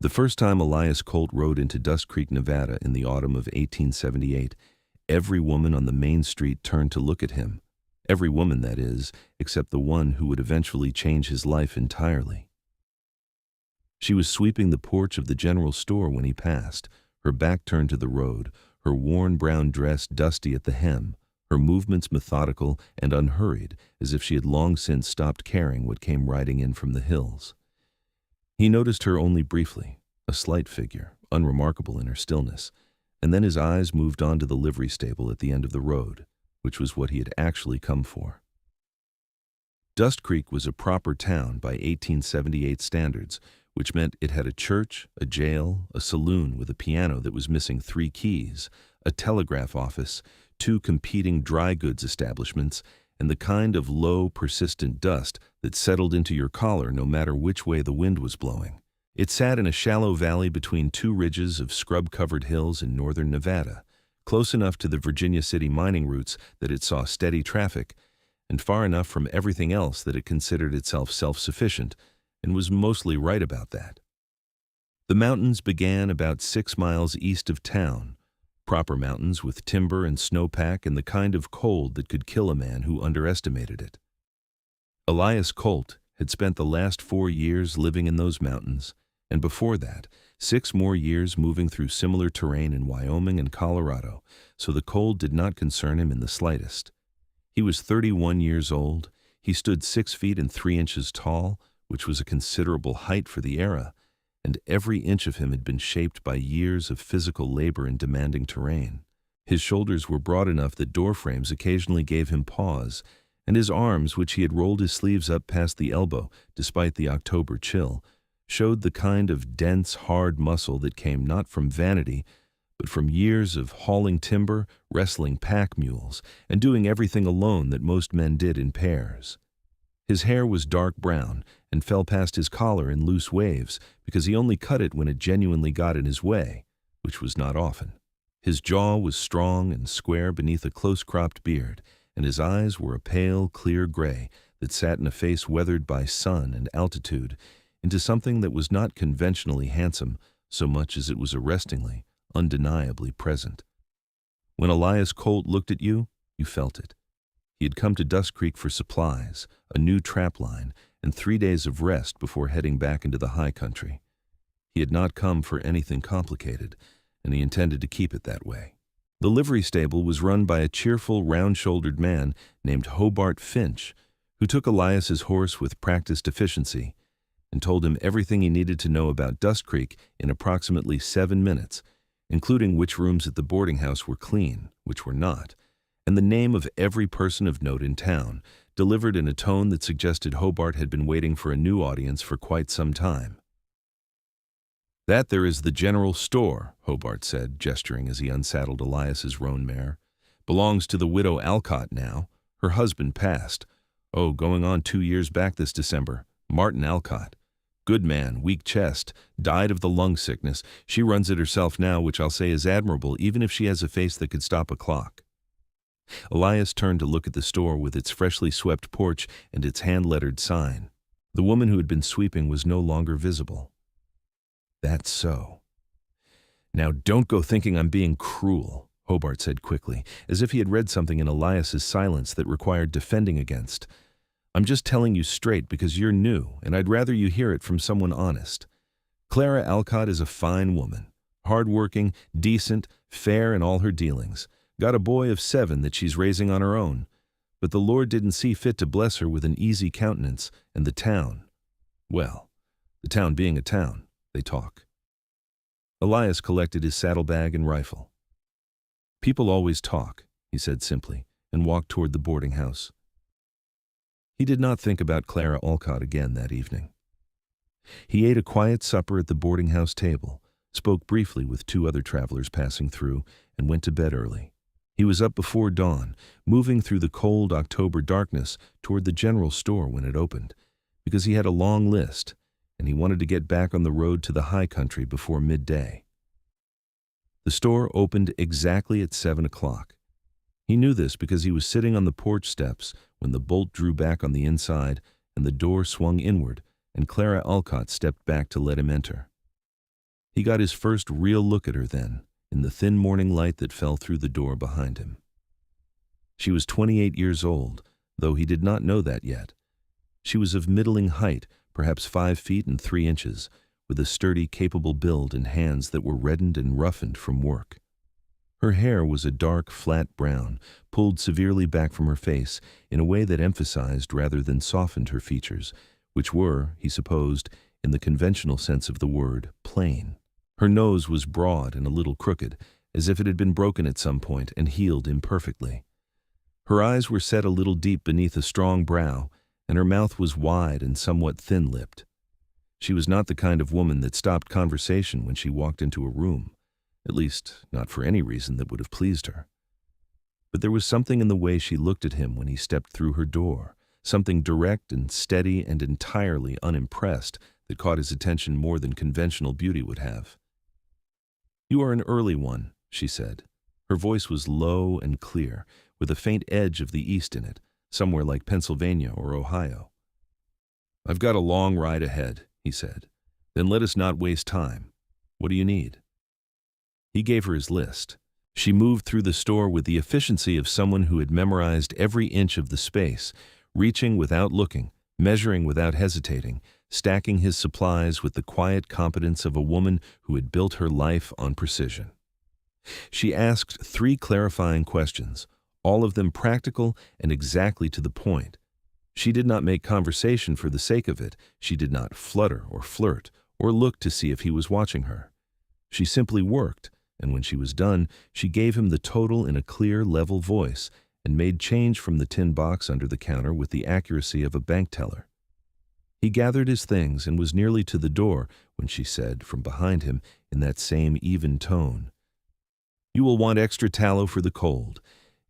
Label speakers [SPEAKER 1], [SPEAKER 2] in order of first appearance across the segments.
[SPEAKER 1] The first time Elias Colt rode into Dustcreek, Nevada in the autumn of 1878, every woman on the main street turned to look at him. Every woman, that is, except the one who would eventually change his life entirely. She was sweeping the porch of the general store when he passed, her back turned to the road, her worn brown dress dusty at the hem, her movements methodical and unhurried, as if she had long since stopped caring what came riding in from the hills. He noticed her only briefly, a slight figure, unremarkable in her stillness, and then his eyes moved on to the livery stable at the end of the road, which was what he had actually come for. Dustcreek was a proper town by 1878 standards, which meant it had a church, a jail, a saloon with a piano that was missing 3 keys, a telegraph office, 2 competing dry goods establishments, and the kind of low, persistent dust that settled into your collar no matter which way the wind was blowing. It sat in a shallow valley between 2 ridges of scrub-covered hills in northern Nevada, close enough to the Virginia City mining routes that it saw steady traffic, and far enough from everything else that it considered itself self-sufficient, and was mostly right about that. The mountains began about 6 miles east of town, proper mountains with timber and snowpack and the kind of cold that could kill a man who underestimated it. Elias Colt had spent the last 4 years living in those mountains, and before that, 6 more years moving through similar terrain in Wyoming and Colorado, so the cold did not concern him in the slightest. He was 31 years old, he stood 6 feet and 3 inches tall, which was a considerable height for the era, and every inch of him had been shaped by years of physical labor in demanding terrain. His shoulders were broad enough that door frames occasionally gave him pause, and his arms, which he had rolled his sleeves up past the elbow despite the October chill, showed the kind of dense, hard muscle that came not from vanity, but from years of hauling timber, wrestling pack mules, and doing everything alone that most men did in pairs. His hair was dark brown and fell past his collar in loose waves because he only cut it when it genuinely got in his way, which was not often. His jaw was strong and square beneath a close-cropped beard, and his eyes were a pale, clear gray that sat in a face weathered by sun and altitude into something that was not conventionally handsome so much as it was arrestingly, undeniably present. When Elias Colt looked at you, you felt it. He had come to Dustcreek for supplies, a new trap line, and 3 days of rest before heading back into the high country. He had not come for anything complicated, and he intended to keep it that way. The livery stable was run by a cheerful, round-shouldered man named Hobart Finch, who took Elias's horse with practiced efficiency and told him everything he needed to know about Dustcreek in approximately 7 minutes, including which rooms at the boarding house were clean, which were not, and the name of every person of note in town, delivered in a tone that suggested Hobart had been waiting for a new audience for quite some time. "That there is the general store," Hobart said, gesturing as he unsaddled Elias's roan mare. "Belongs to the widow Alcott now. Her husband passed. Oh, going on 2 years back this December. Martin Alcott. Good man, weak chest, died of the lung sickness. She runs it herself now, which I'll say is admirable, even if she has a face that could stop a clock." Elias turned to look at the store with its freshly swept porch and its hand-lettered sign. The woman who had been sweeping was no longer visible. "That's so. Now don't go thinking I'm being cruel," Hobart said quickly, as if he had read something in Elias's silence that required defending against. "I'm just telling you straight because you're new, and I'd rather you hear it from someone honest. Clara Alcott is a fine woman, hardworking, decent, fair in all her dealings. Got a boy of 7 that she's raising on her own, but the Lord didn't see fit to bless her with an easy countenance, and the town, well, the town being a town, they talk." Elias collected his saddlebag and rifle. "People always talk," he said simply, and walked toward the boarding house. He did not think about Clara Alcott again that evening. He ate a quiet supper at the boarding house table, spoke briefly with 2 other travelers passing through, and went to bed early. He was up before dawn, moving through the cold October darkness toward the general store when it opened, because he had a long list, and he wanted to get back on the road to the high country before midday. The store opened exactly at 7 o'clock. He knew this because he was sitting on the porch steps when the bolt drew back on the inside and the door swung inward, and Clara Alcott stepped back to let him enter. He got his first real look at her then, in the thin morning light that fell through the door behind him. She was 28 years old, though he did not know that yet. She was of middling height, perhaps 5 feet and 3 inches, with a sturdy, capable build and hands that were reddened and roughened from work. Her hair was a dark, flat brown, pulled severely back from her face in a way that emphasized rather than softened her features, which were, he supposed, in the conventional sense of the word, plain. Her nose was broad and a little crooked, as if it had been broken at some point and healed imperfectly. Her eyes were set a little deep beneath a strong brow, and her mouth was wide and somewhat thin-lipped. She was not the kind of woman that stopped conversation when she walked into a room, at least not for any reason that would have pleased her. But there was something in the way she looked at him when he stepped through her door, something direct and steady and entirely unimpressed that caught his attention more than conventional beauty would have. "You are an early one," she said. Her voice was low and clear, with a faint edge of the East in it, somewhere like Pennsylvania or Ohio. "I've got a long ride ahead," he said. "Then let us not waste time. What do you need?" He gave her his list. She moved through the store with the efficiency of someone who had memorized every inch of the space, reaching without looking, measuring without hesitating, stacking his supplies with the quiet competence of a woman who had built her life on precision. She asked 3 clarifying questions, all of them practical and exactly to the point. She did not make conversation for the sake of it. She did not flutter or flirt or look to see if he was watching her. She simply worked, and when she was done, she gave him the total in a clear, level voice and made change from the tin box under the counter with the accuracy of a bank teller. He gathered his things and was nearly to the door when she said, from behind him, in that same even tone, "You will want extra tallow for the cold.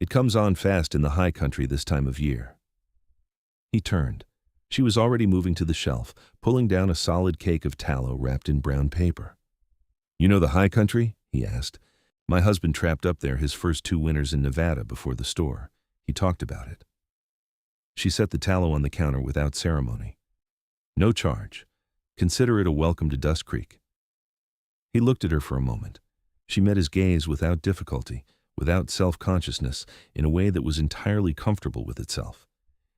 [SPEAKER 1] It comes on fast in the high country this time of year." He turned. She was already moving to the shelf, pulling down a solid cake of tallow wrapped in brown paper. "You know the high country?" he asked. "My husband trapped up there his first 2 winters in Nevada before the store. He talked about it." She set the tallow on the counter without ceremony. "No charge. Consider it a welcome to Dustcreek." He looked at her for a moment. She met his gaze without difficulty, without self-consciousness, in a way that was entirely comfortable with itself.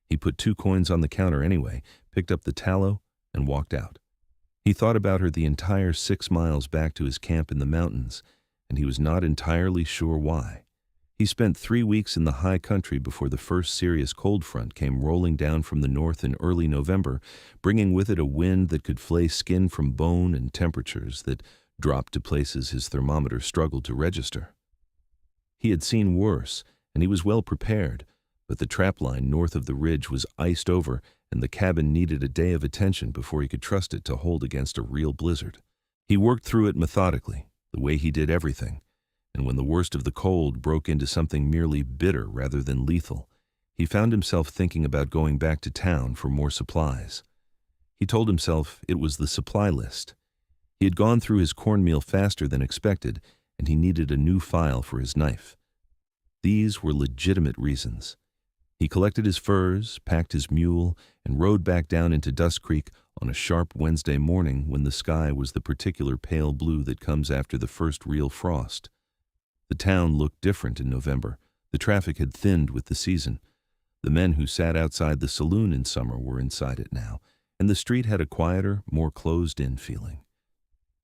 [SPEAKER 1] He put 2 coins on the counter anyway, picked up the tallow, and walked out. He thought about her the entire 6 miles back to his camp in the mountains, and he was not entirely sure why. He spent 3 weeks in the high country before the first serious cold front came rolling down from the north in early November, bringing with it a wind that could flay skin from bone and temperatures that dropped to places his thermometer struggled to register. He had seen worse, and he was well prepared, but the trap line north of the ridge was iced over, and the cabin needed a day of attention before he could trust it to hold against a real blizzard. He worked through it methodically, the way he did everything, and when the worst of the cold broke into something merely bitter rather than lethal, he found himself thinking about going back to town for more supplies. He told himself it was the supply list. He had gone through his cornmeal faster than expected, and he needed a new file for his knife. These were legitimate reasons. He collected his furs, packed his mule, and rode back down into Dustcreek on a sharp Wednesday morning when the sky was the particular pale blue that comes after the first real frost. The town looked different in November. The traffic had thinned with the season. The men who sat outside the saloon in summer were inside it now, and the street had a quieter, more closed-in feeling.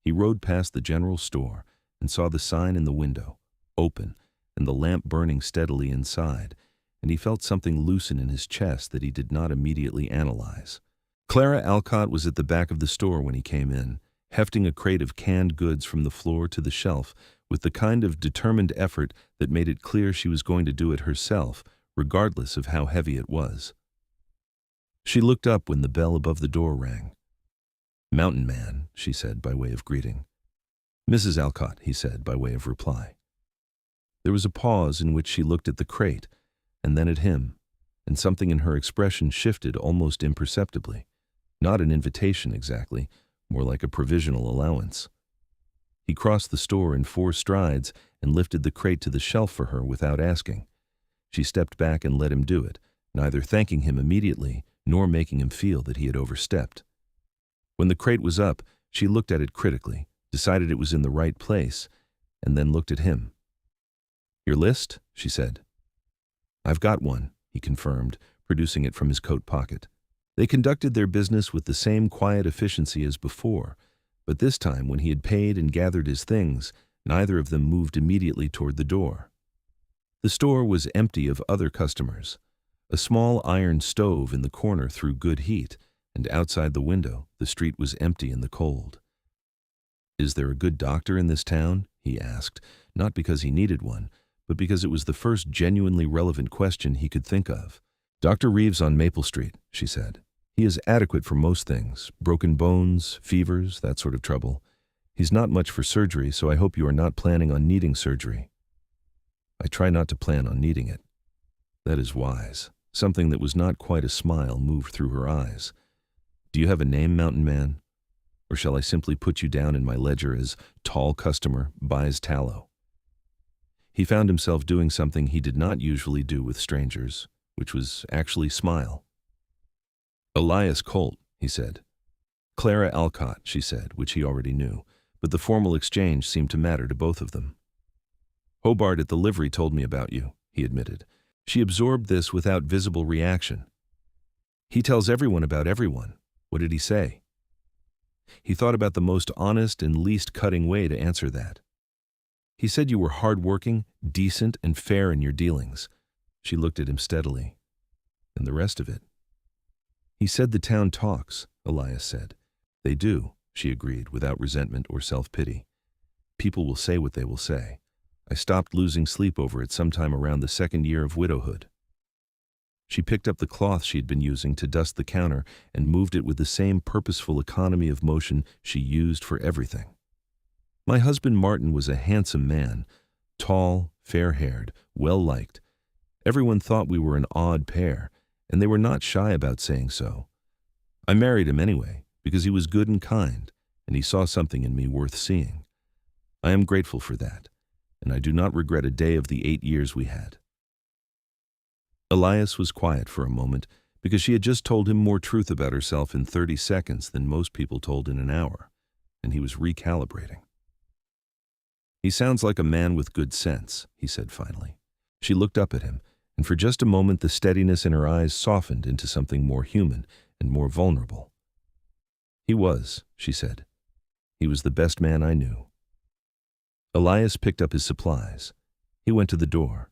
[SPEAKER 1] He rode past the general store and saw the sign in the window, open, and the lamp burning steadily inside, and he felt something loosen in his chest that he did not immediately analyze. Clara Alcott was at the back of the store when he came in, hefting a crate of canned goods from the floor to the shelf with the kind of determined effort that made it clear she was going to do it herself, regardless of how heavy it was. She looked up when the bell above the door rang. "Mountain Man," she said by way of greeting. "Mrs. Alcott," he said by way of reply. There was a pause in which she looked at the crate, and then at him, and something in her expression shifted almost imperceptibly. Not an invitation exactly, more like a provisional allowance. He crossed the store in 4 strides and lifted the crate to the shelf for her without asking. She stepped back and let him do it, neither thanking him immediately nor making him feel that he had overstepped. When the crate was up, she looked at it critically, decided it was in the right place, and then looked at him. "Your list?" she said. "I've got one," he confirmed, producing it from his coat pocket. They conducted their business with the same quiet efficiency as before, but this time, when he had paid and gathered his things, neither of them moved immediately toward the door. The store was empty of other customers. A small iron stove in the corner threw good heat, and outside the window, the street was empty in the cold. "Is there a good doctor in this town?" he asked, not because he needed one, but because it was the first genuinely relevant question he could think of. "Dr. Reeves on Maple Street," she said. "He is adequate for most things, broken bones, fevers, that sort of trouble. He's not much for surgery, so I hope you are not planning on needing surgery." "I try not to plan on needing it." "That is wise." Something that was not quite a smile moved through her eyes. "Do you have a name, Mountain Man? Or shall I simply put you down in my ledger as tall customer, buys tallow?" He found himself doing something he did not usually do with strangers, which was actually smile. "Elias Colt," he said. "Clara Alcott," she said, which he already knew, but the formal exchange seemed to matter to both of them. "Hobart at the livery told me about you," he admitted. She absorbed this without visible reaction. "He tells everyone about everyone. What did he say?" He thought about the most honest and least cutting way to answer that. "He said you were hardworking, decent, and fair in your dealings." She looked at him steadily. "And the rest of it?" "He said the town talks," Elias said. "They do," she agreed, without resentment or self-pity. "People will say what they will say. I stopped losing sleep over it sometime around the second year of widowhood." She picked up the cloth she had been using to dust the counter and moved it with the same purposeful economy of motion she used for everything. "My husband Martin was a handsome man, tall, fair-haired, well-liked. Everyone thought we were an odd pair, and they were not shy about saying so. I married him anyway, because he was good and kind, and he saw something in me worth seeing. I am grateful for that, and I do not regret a day of the 8 years we had." Elias was quiet for a moment, because she had just told him more truth about herself in 30 seconds than most people told in an hour, and he was recalibrating. "He sounds like a man with good sense," he said finally. She looked up at him, and for just a moment the steadiness in her eyes softened into something more human and more vulnerable. "He was," she said. "He was the best man I knew." Elias picked up his supplies. He went to the door.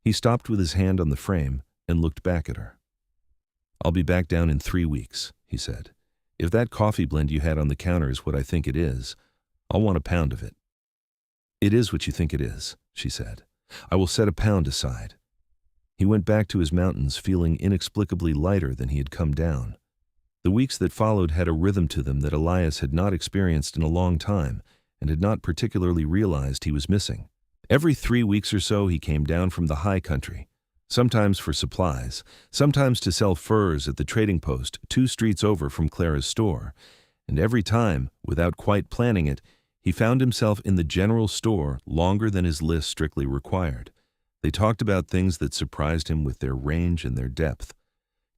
[SPEAKER 1] He stopped with his hand on the frame and looked back at her. "I'll be back down in 3 weeks," he said. "If that coffee blend you had on the counter is what I think it is, I'll want a pound of it." "It is what you think it is," she said. "I will set a pound aside." He went back to his mountains feeling inexplicably lighter than he had come down. The weeks that followed had a rhythm to them that Elias had not experienced in a long time and had not particularly realized he was missing. Every 3 weeks or so he came down from the high country, sometimes for supplies, sometimes to sell furs at the trading post 2 streets over from Clara's store, and every time, without quite planning it, he found himself in the general store longer than his list strictly required. They talked about things that surprised him with their range and their depth.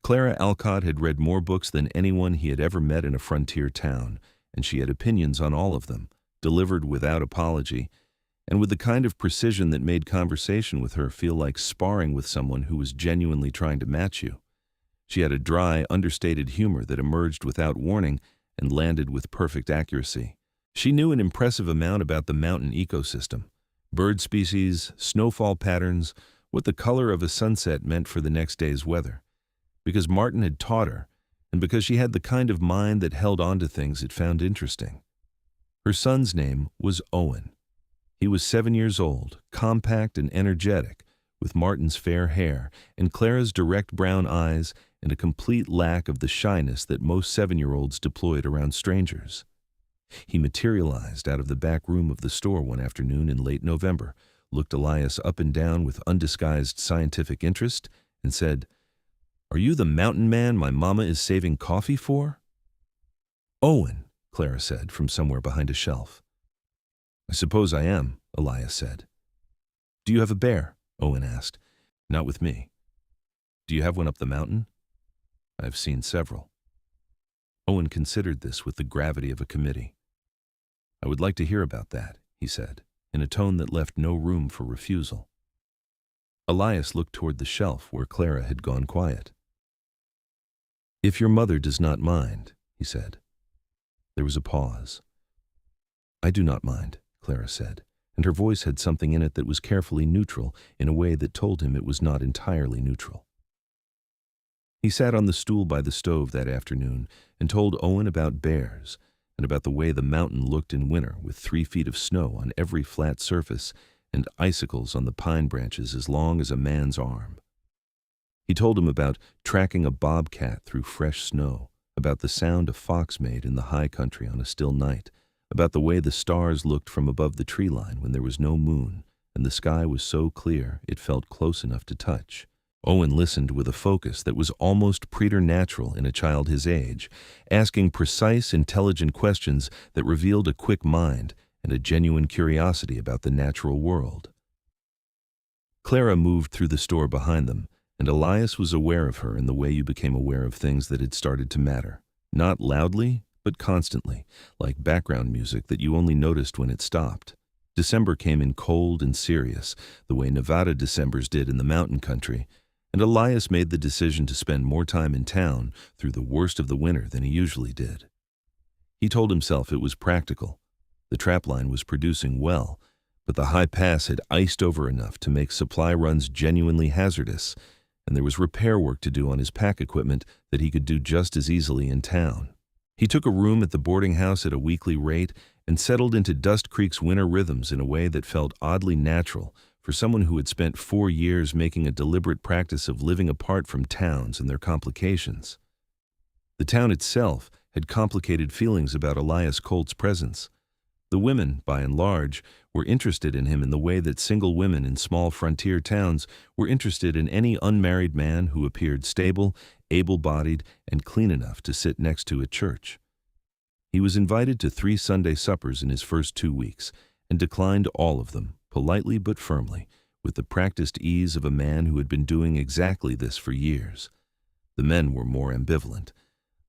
[SPEAKER 1] Clara Alcott had read more books than anyone he had ever met in a frontier town, and she had opinions on all of them, delivered without apology, and with the kind of precision that made conversation with her feel like sparring with someone who was genuinely trying to match you. She had a dry, understated humor that emerged without warning and landed with perfect accuracy. She knew an impressive amount about the mountain ecosystem, bird species, snowfall patterns, what the color of a sunset meant for the next day's weather. Because Martin had taught her, and because she had the kind of mind that held on to things it found interesting. Her son's name was Owen. He was 7 years old, compact and energetic, with Martin's fair hair and Clara's direct brown eyes and a complete lack of the shyness that most 7-year-olds deployed around strangers. He materialized out of the back room of the store one afternoon in late November, looked Elias up and down with undisguised scientific interest, and said, "Are you the mountain man my mama is saving coffee for?" "Owen," Clara said from somewhere behind a shelf. "I suppose I am," Elias said. "Do you have a bear?" Owen asked. "Not with me." "Do you have one up the mountain?" "I've seen several." Owen considered this with the gravity of a committee. "I would like to hear about that," he said, in a tone that left no room for refusal. Elias looked toward the shelf where Clara had gone quiet. "If your mother does not mind," he said. There was a pause. "I do not mind," Clara said, and her voice had something in it that was carefully neutral in a way that told him it was not entirely neutral. He sat on the stool by the stove that afternoon and told Owen about bears and about the way the mountain looked in winter with 3 feet of snow on every flat surface and icicles on the pine branches as long as a man's arm. He told him about tracking a bobcat through fresh snow, about the sound a fox made in the high country on a still night, about the way the stars looked from above the tree line when there was no moon and the sky was so clear it felt close enough to touch. Owen listened with a focus that was almost preternatural in a child his age, asking precise, intelligent questions that revealed a quick mind and a genuine curiosity about the natural world. Clara moved through the store behind them, and Elias was aware of her in the way you became aware of things that had started to matter, not loudly, but constantly, like background music that you only noticed when it stopped. December came in cold and serious, the way Nevada Decembers did in the mountain country, and Elias made the decision to spend more time in town through the worst of the winter than he usually did. He told himself it was practical. The trapline was producing well, but the high pass had iced over enough to make supply runs genuinely hazardous, and there was repair work to do on his pack equipment that he could do just as easily in town. He took a room at the boarding house at a weekly rate and settled into Dustcreek's winter rhythms in a way that felt oddly natural for someone who had spent 4 years making a deliberate practice of living apart from towns and their complications. The town itself had complicated feelings about Elias Colt's presence. The women, by and large, were interested in him in the way that single women in small frontier towns were interested in any unmarried man who appeared stable, able-bodied, and clean enough to sit next to at church. He was invited to 3 Sunday suppers in his first 2 weeks, and declined all of them, politely but firmly, with the practiced ease of a man who had been doing exactly this for years. The men were more ambivalent.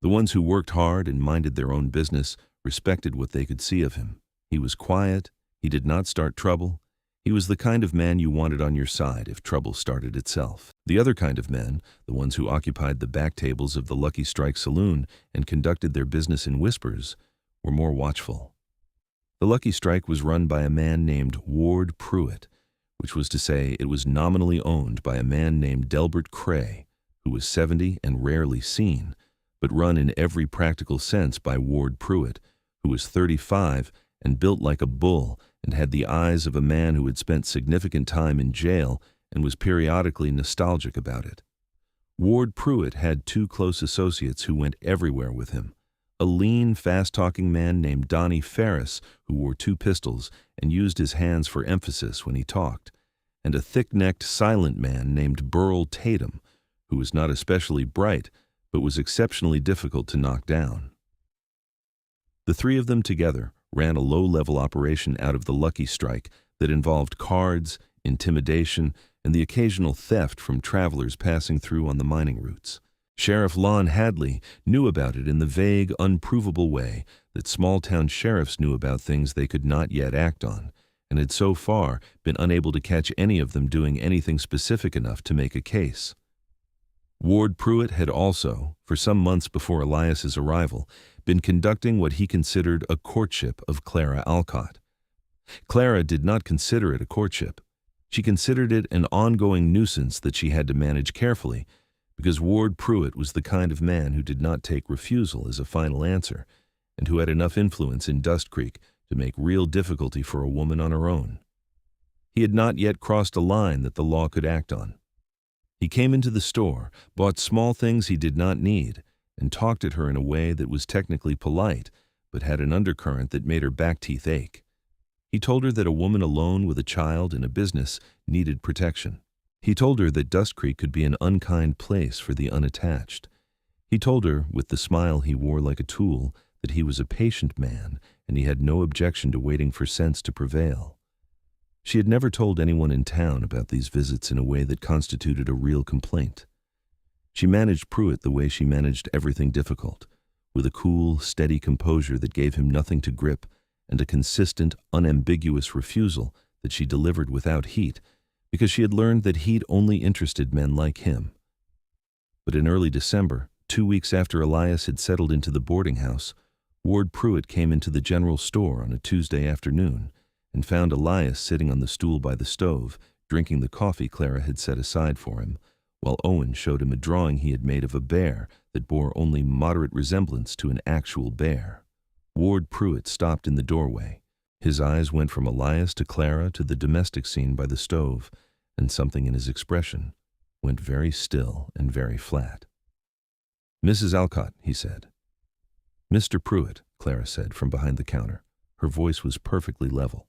[SPEAKER 1] The ones who worked hard and minded their own business respected what they could see of him. He was quiet. He did not start trouble. He was the kind of man you wanted on your side if trouble started itself. The other kind of men, the ones who occupied the back tables of the Lucky Strike saloon and conducted their business in whispers, were more watchful. The Lucky Strike was run by a man named Ward Pruitt, which was to say it was nominally owned by a man named Delbert Cray, who was 70 and rarely seen, but run in every practical sense by Ward Pruitt, who was 35 and built like a bull and had the eyes of a man who had spent significant time in jail and was periodically nostalgic about it. Ward Pruitt had 2 close associates who went everywhere with him, a lean, fast-talking man named Donnie Ferris, who wore 2 pistols and used his hands for emphasis when he talked, and a thick-necked, silent man named Burl Tatum, who was not especially bright, but was exceptionally difficult to knock down. The 3 of them together ran a low-level operation out of the Lucky Strike that involved cards, intimidation, and the occasional theft from travelers passing through on the mining routes. Sheriff Lon Hadley knew about it in the vague, unprovable way that small-town sheriffs knew about things they could not yet act on, and had so far been unable to catch any of them doing anything specific enough to make a case. Ward Pruitt had also, for some months before Elias's arrival, been conducting what he considered a courtship of Clara Alcott. Clara did not consider it a courtship. She considered it an ongoing nuisance that she had to manage carefully, because Ward Pruitt was the kind of man who did not take refusal as a final answer, and who had enough influence in Dustcreek to make real difficulty for a woman on her own. He had not yet crossed a line that the law could act on. He came into the store, bought small things he did not need, and talked at her in a way that was technically polite, but had an undercurrent that made her back teeth ache. He told her that a woman alone with a child and a business needed protection. He told her that Dustcreek could be an unkind place for the unattached. He told her, with the smile he wore like a tool, that he was a patient man and he had no objection to waiting for sense to prevail. She had never told anyone in town about these visits in a way that constituted a real complaint. She managed Pruitt the way she managed everything difficult, with a cool, steady composure that gave him nothing to grip and a consistent, unambiguous refusal that she delivered without heat, because she had learned that heat only interested men like him. But in early December, 2 weeks after Elias had settled into the boarding house, Ward Pruitt came into the general store on a Tuesday afternoon and found Elias sitting on the stool by the stove, drinking the coffee Clara had set aside for him, while Owen showed him a drawing he had made of a bear that bore only moderate resemblance to an actual bear. Ward Pruitt stopped in the doorway. His eyes went from Elias to Clara to the domestic scene by the stove, and something in his expression went very still and very flat. "Mrs. Alcott," he said. "Mr. Pruitt," Clara said from behind the counter. Her voice was perfectly level.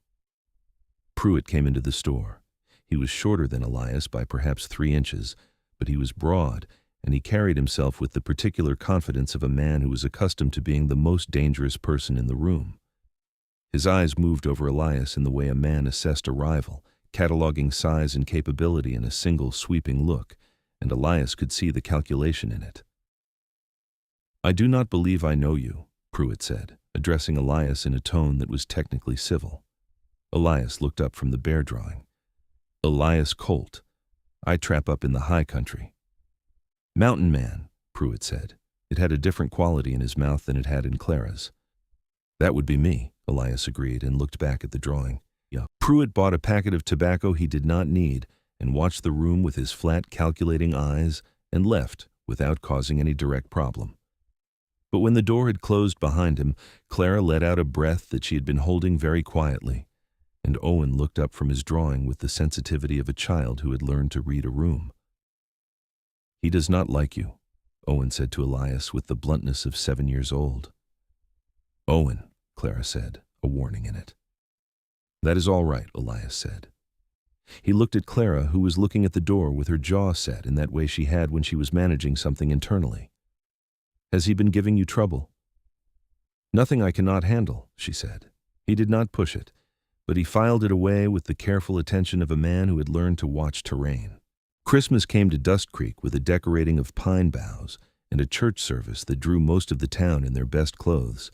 [SPEAKER 1] Pruitt came into the store. He was shorter than Elias by perhaps 3 inches, but he was broad, and he carried himself with the particular confidence of a man who was accustomed to being the most dangerous person in the room. His eyes moved over Elias in the way a man assessed a rival, cataloging size and capability in a single sweeping look, and Elias could see the calculation in it. "I do not believe I know you," Pruitt said, addressing Elias in a tone that was technically civil. Elias looked up from the bear drawing. "Elias Colt. I trap up in the high country." "Mountain man," Pruitt said. It had a different quality in his mouth than it had in Clara's. "That would be me," Elias agreed and looked back at the drawing. Yeah. Pruitt bought a packet of tobacco he did not need and watched the room with his flat, calculating eyes and left without causing any direct problem. But when the door had closed behind him, Clara let out a breath that she had been holding very quietly, and Owen looked up from his drawing with the sensitivity of a child who had learned to read a room. "He does not like you," Owen said to Elias with the bluntness of 7 years old. "Owen," Clara said, a warning in it. "That is all right," Elias said. He looked at Clara, who was looking at the door with her jaw set in that way she had when she was managing something internally. "Has he been giving you trouble?" "Nothing I cannot handle," she said. He did not push it, but he filed it away with the careful attention of a man who had learned to watch terrain. Christmas came to Dustcreek with a decorating of pine boughs and a church service that drew most of the town in their best clothes,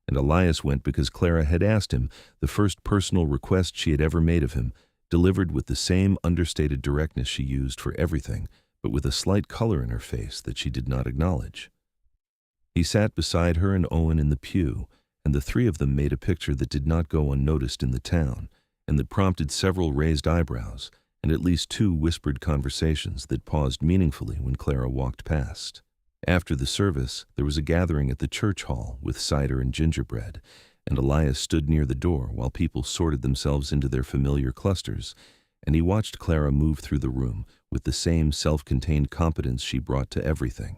[SPEAKER 1] and Elias went because Clara had asked him, the first personal request she had ever made of him, delivered with the same understated directness she used for everything, but with a slight color in her face that she did not acknowledge. He sat beside her and Owen in the pew, and the 3 of them made a picture that did not go unnoticed in the town, and that prompted several raised eyebrows, and at least 2 whispered conversations that paused meaningfully when Clara walked past. After the service, there was a gathering at the church hall with cider and gingerbread, and Elias stood near the door while people sorted themselves into their familiar clusters, and he watched Clara move through the room with the same self-contained competence she brought to everything.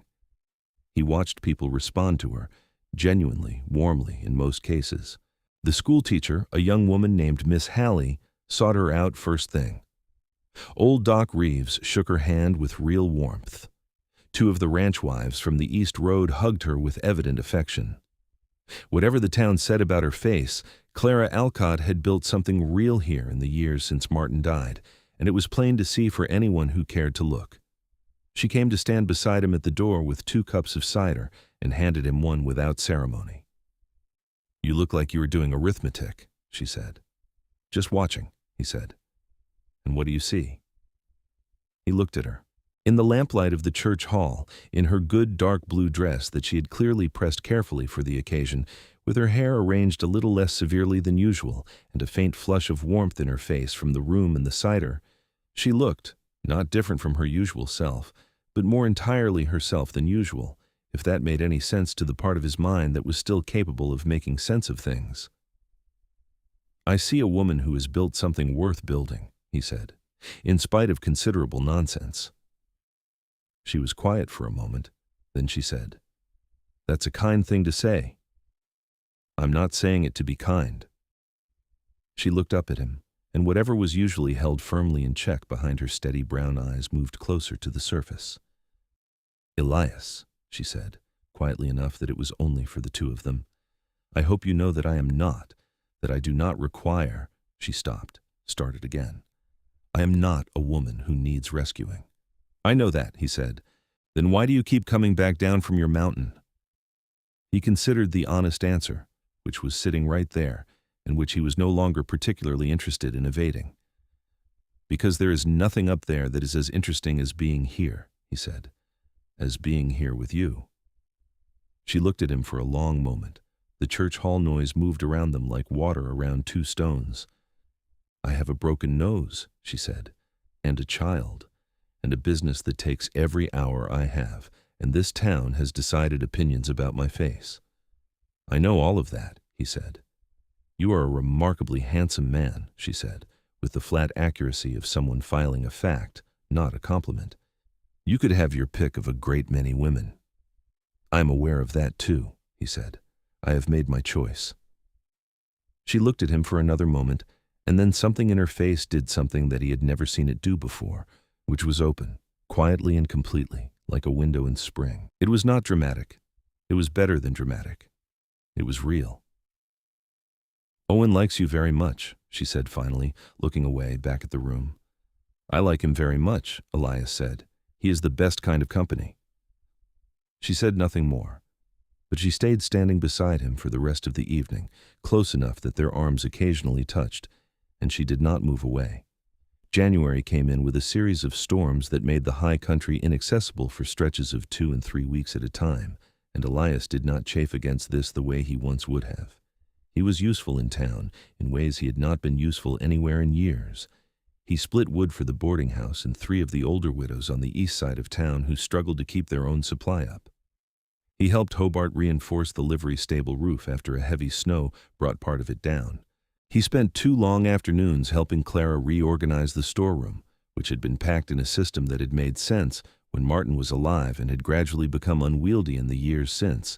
[SPEAKER 1] He watched people respond to her, genuinely, warmly in most cases. The schoolteacher, a young woman named Miss Hallie, sought her out first thing. Old Doc Reeves shook her hand with real warmth. 2 of the ranch wives from the East Road hugged her with evident affection. Whatever the town said about her face, Clara Alcott had built something real here in the years since Martin died, and it was plain to see for anyone who cared to look. She came to stand beside him at the door with 2 cups of cider and handed him one without ceremony. "You look like you were doing arithmetic," she said. "Just watching," he said. "And what do you see?" He looked at her. In the lamplight of the church hall, in her good dark blue dress that she had clearly pressed carefully for the occasion, with her hair arranged a little less severely than usual and a faint flush of warmth in her face from the room and the cider, she looked, not different from her usual self, but more entirely herself than usual, if that made any sense to the part of his mind that was still capable of making sense of things. "I see a woman who has built something worth building," he said, "in spite of considerable nonsense." She was quiet for a moment, then she said, "That's a kind thing to say." "I'm not saying it to be kind." She looked up at him, and whatever was usually held firmly in check behind her steady brown eyes moved closer to the surface. "Elias," she said, quietly enough that it was only for the 2 of them, "I hope you know that I am not, that I do not require—" She stopped, started again. "I am not a woman who needs rescuing." "I know that," he said. "Then why do you keep coming back down from your mountain?" He considered the honest answer, which was sitting right there, and which he was no longer particularly interested in evading. "Because there is nothing up there that is as interesting as being here," he said, "as being here with you." She looked at him for a long moment. The church hall noise moved around them like water around two stones. "I have a broken nose," she said, "and a child, and a business that takes every hour I have, and this town has decided opinions about my face." "I know all of that," he said. "You are a remarkably handsome man," she said, with the flat accuracy of someone filing a fact, not a compliment. "You could have your pick of a great many women." "I am aware of that too," he said. "I have made my choice." She looked at him for another moment, and then something in her face did something that he had never seen it do before, which was open, quietly and completely, like a window in spring. It was not dramatic. It was better than dramatic. It was real. "Owen likes you very much," she said finally, looking away back at the room. "I like him very much," Elias said. "He is the best kind of company." She said nothing more, but she stayed standing beside him for the rest of the evening, close enough that their arms occasionally touched, and she did not move away. January came in with a series of storms that made the high country inaccessible for stretches of 2 and 3 weeks at a time, and Elias did not chafe against this the way he once would have. He was useful in town in ways he had not been useful anywhere in years. He split wood for the boarding house and 3 of the older widows on the east side of town who struggled to keep their own supply up. He helped Hobart reinforce the livery stable roof after a heavy snow brought part of it down. He spent 2 long afternoons helping Clara reorganize the storeroom, which had been packed in a system that had made sense when Martin was alive and had gradually become unwieldy in the years since,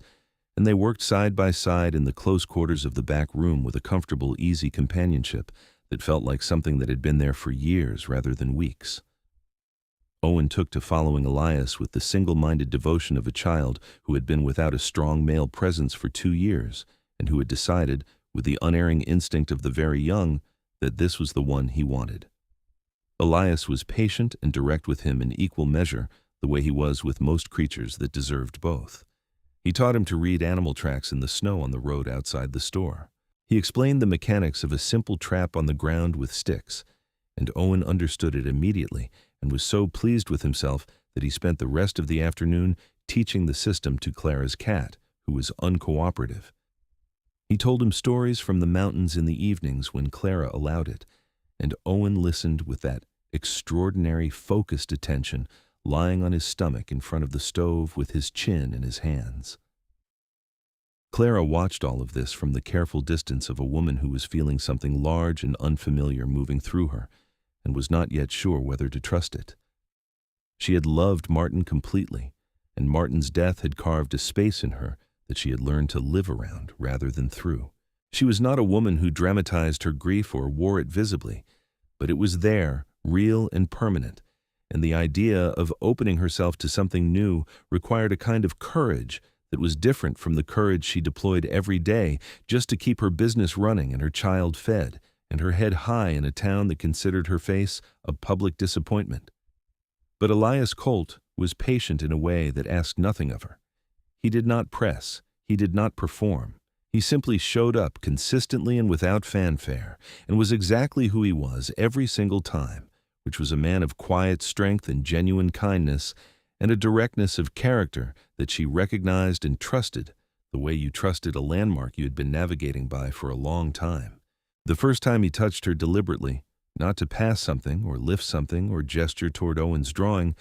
[SPEAKER 1] and they worked side by side in the close quarters of the back room with a comfortable, easy companionship that felt like something that had been there for years rather than weeks. Owen took to following Elias with the single-minded devotion of a child who had been without a strong male presence for 2 years, and who had decided, with the unerring instinct of the very young, that this was the one he wanted. Elias was patient and direct with him in equal measure, the way he was with most creatures that deserved both. He taught him to read animal tracks in the snow on the road outside the store. He explained the mechanics of a simple trap on the ground with sticks, and Owen understood it immediately and was so pleased with himself that he spent the rest of the afternoon teaching the system to Clara's cat, who was uncooperative. He told him stories from the mountains in the evenings when Clara allowed it, and Owen listened with that extraordinary focused attention, lying on his stomach in front of the stove with his chin in his hands. Clara watched all of this from the careful distance of a woman who was feeling something large and unfamiliar moving through her, and was not yet sure whether to trust it. She had loved Martin completely, and Martin's death had carved a space in her that she had learned to live around rather than through. She was not a woman who dramatized her grief or wore it visibly, but it was there, real and permanent, and the idea of opening herself to something new required a kind of courage that was different from the courage she deployed every day just to keep her business running and her child fed, and her head high in a town that considered her face a public disappointment. But Elias Colt was patient in a way that asked nothing of her. He did not press, he did not perform. He simply showed up consistently and without fanfare, and was exactly who he was every single time, which was a man of quiet strength and genuine kindness, and a directness of character that she recognized and trusted, the way you trusted a landmark you had been navigating by for a long time. The first time he touched her deliberately, not to pass something or lift something or gesture toward Owen's drawing,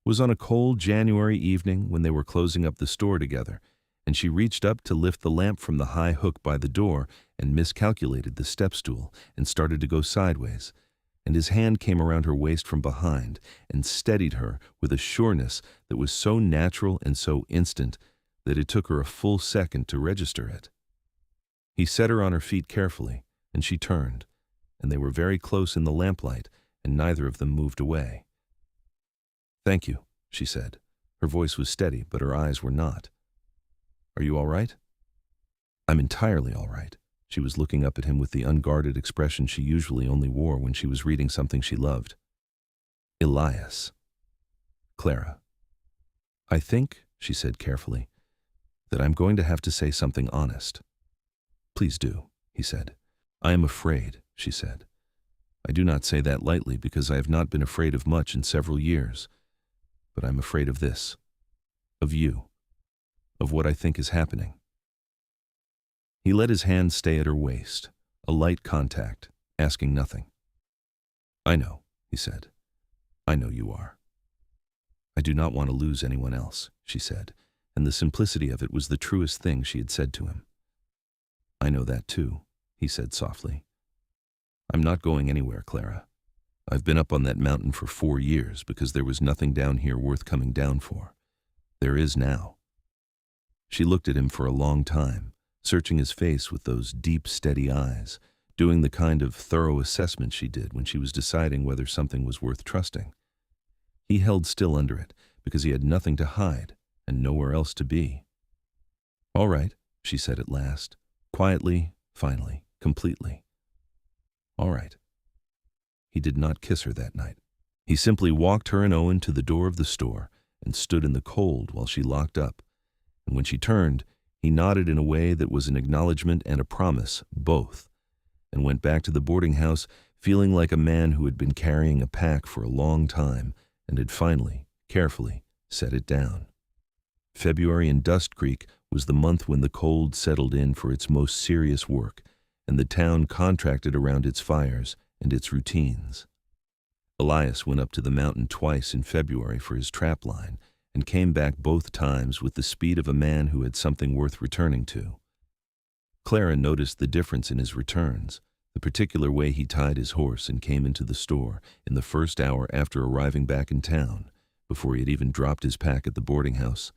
[SPEAKER 1] was on a cold January evening when they were closing up the store together, and she reached up to lift the lamp from the high hook by the door and miscalculated the step stool and started to go sideways, and his hand came around her waist from behind and steadied her with a sureness that was so natural and so instant that it took her a full second to register it. He set her on her feet carefully, and she turned, and they were very close in the lamplight, and neither of them moved away. "Thank you," she said. Her voice was steady, but her eyes were not. "Are you all right?" "I'm entirely all right." She was looking up at him with the unguarded expression she usually only wore when she was reading something she loved. "Elias." "Clara." "I think," she said carefully, "that I'm going to have to say something honest." "Please do," he said. I am afraid, she said. I do not say that lightly because I have not been afraid of much in several years. But I'm afraid of this. Of you. Of what I think is happening. He let his hand stay at her waist, a light contact, asking nothing. I know, he said. I know you are. I do not want to lose anyone else, she said, and the simplicity of it was the truest thing she had said to him. I know that too, he said softly. I'm not going anywhere, Clara. I've been up on that mountain for 4 years because there was nothing down here worth coming down for. There is now. She looked at him for a long time, searching his face with those deep, steady eyes, doing the kind of thorough assessment she did when she was deciding whether something was worth trusting. He held still under it because he had nothing to hide and nowhere else to be. All right, she said at last, quietly, finally, completely. All right. He did not kiss her that night. He simply walked her and Owen to the door of the store and stood in the cold while she locked up, and when she turned, he nodded in a way that was an acknowledgement and a promise, both, and went back to the boarding house feeling like a man who had been carrying a pack for a long time and had finally, carefully, set it down. February in Dustcreek was the month when the cold settled in for its most serious work, and the town contracted around its fires and its routines. Elias went up to the mountain twice in February for his trap line and came back both times with the speed of a man who had something worth returning to. Clara noticed the difference in his returns, the particular way he tied his horse and came into the store in the first hour after arriving back in town, before he had even dropped his pack at the boarding house,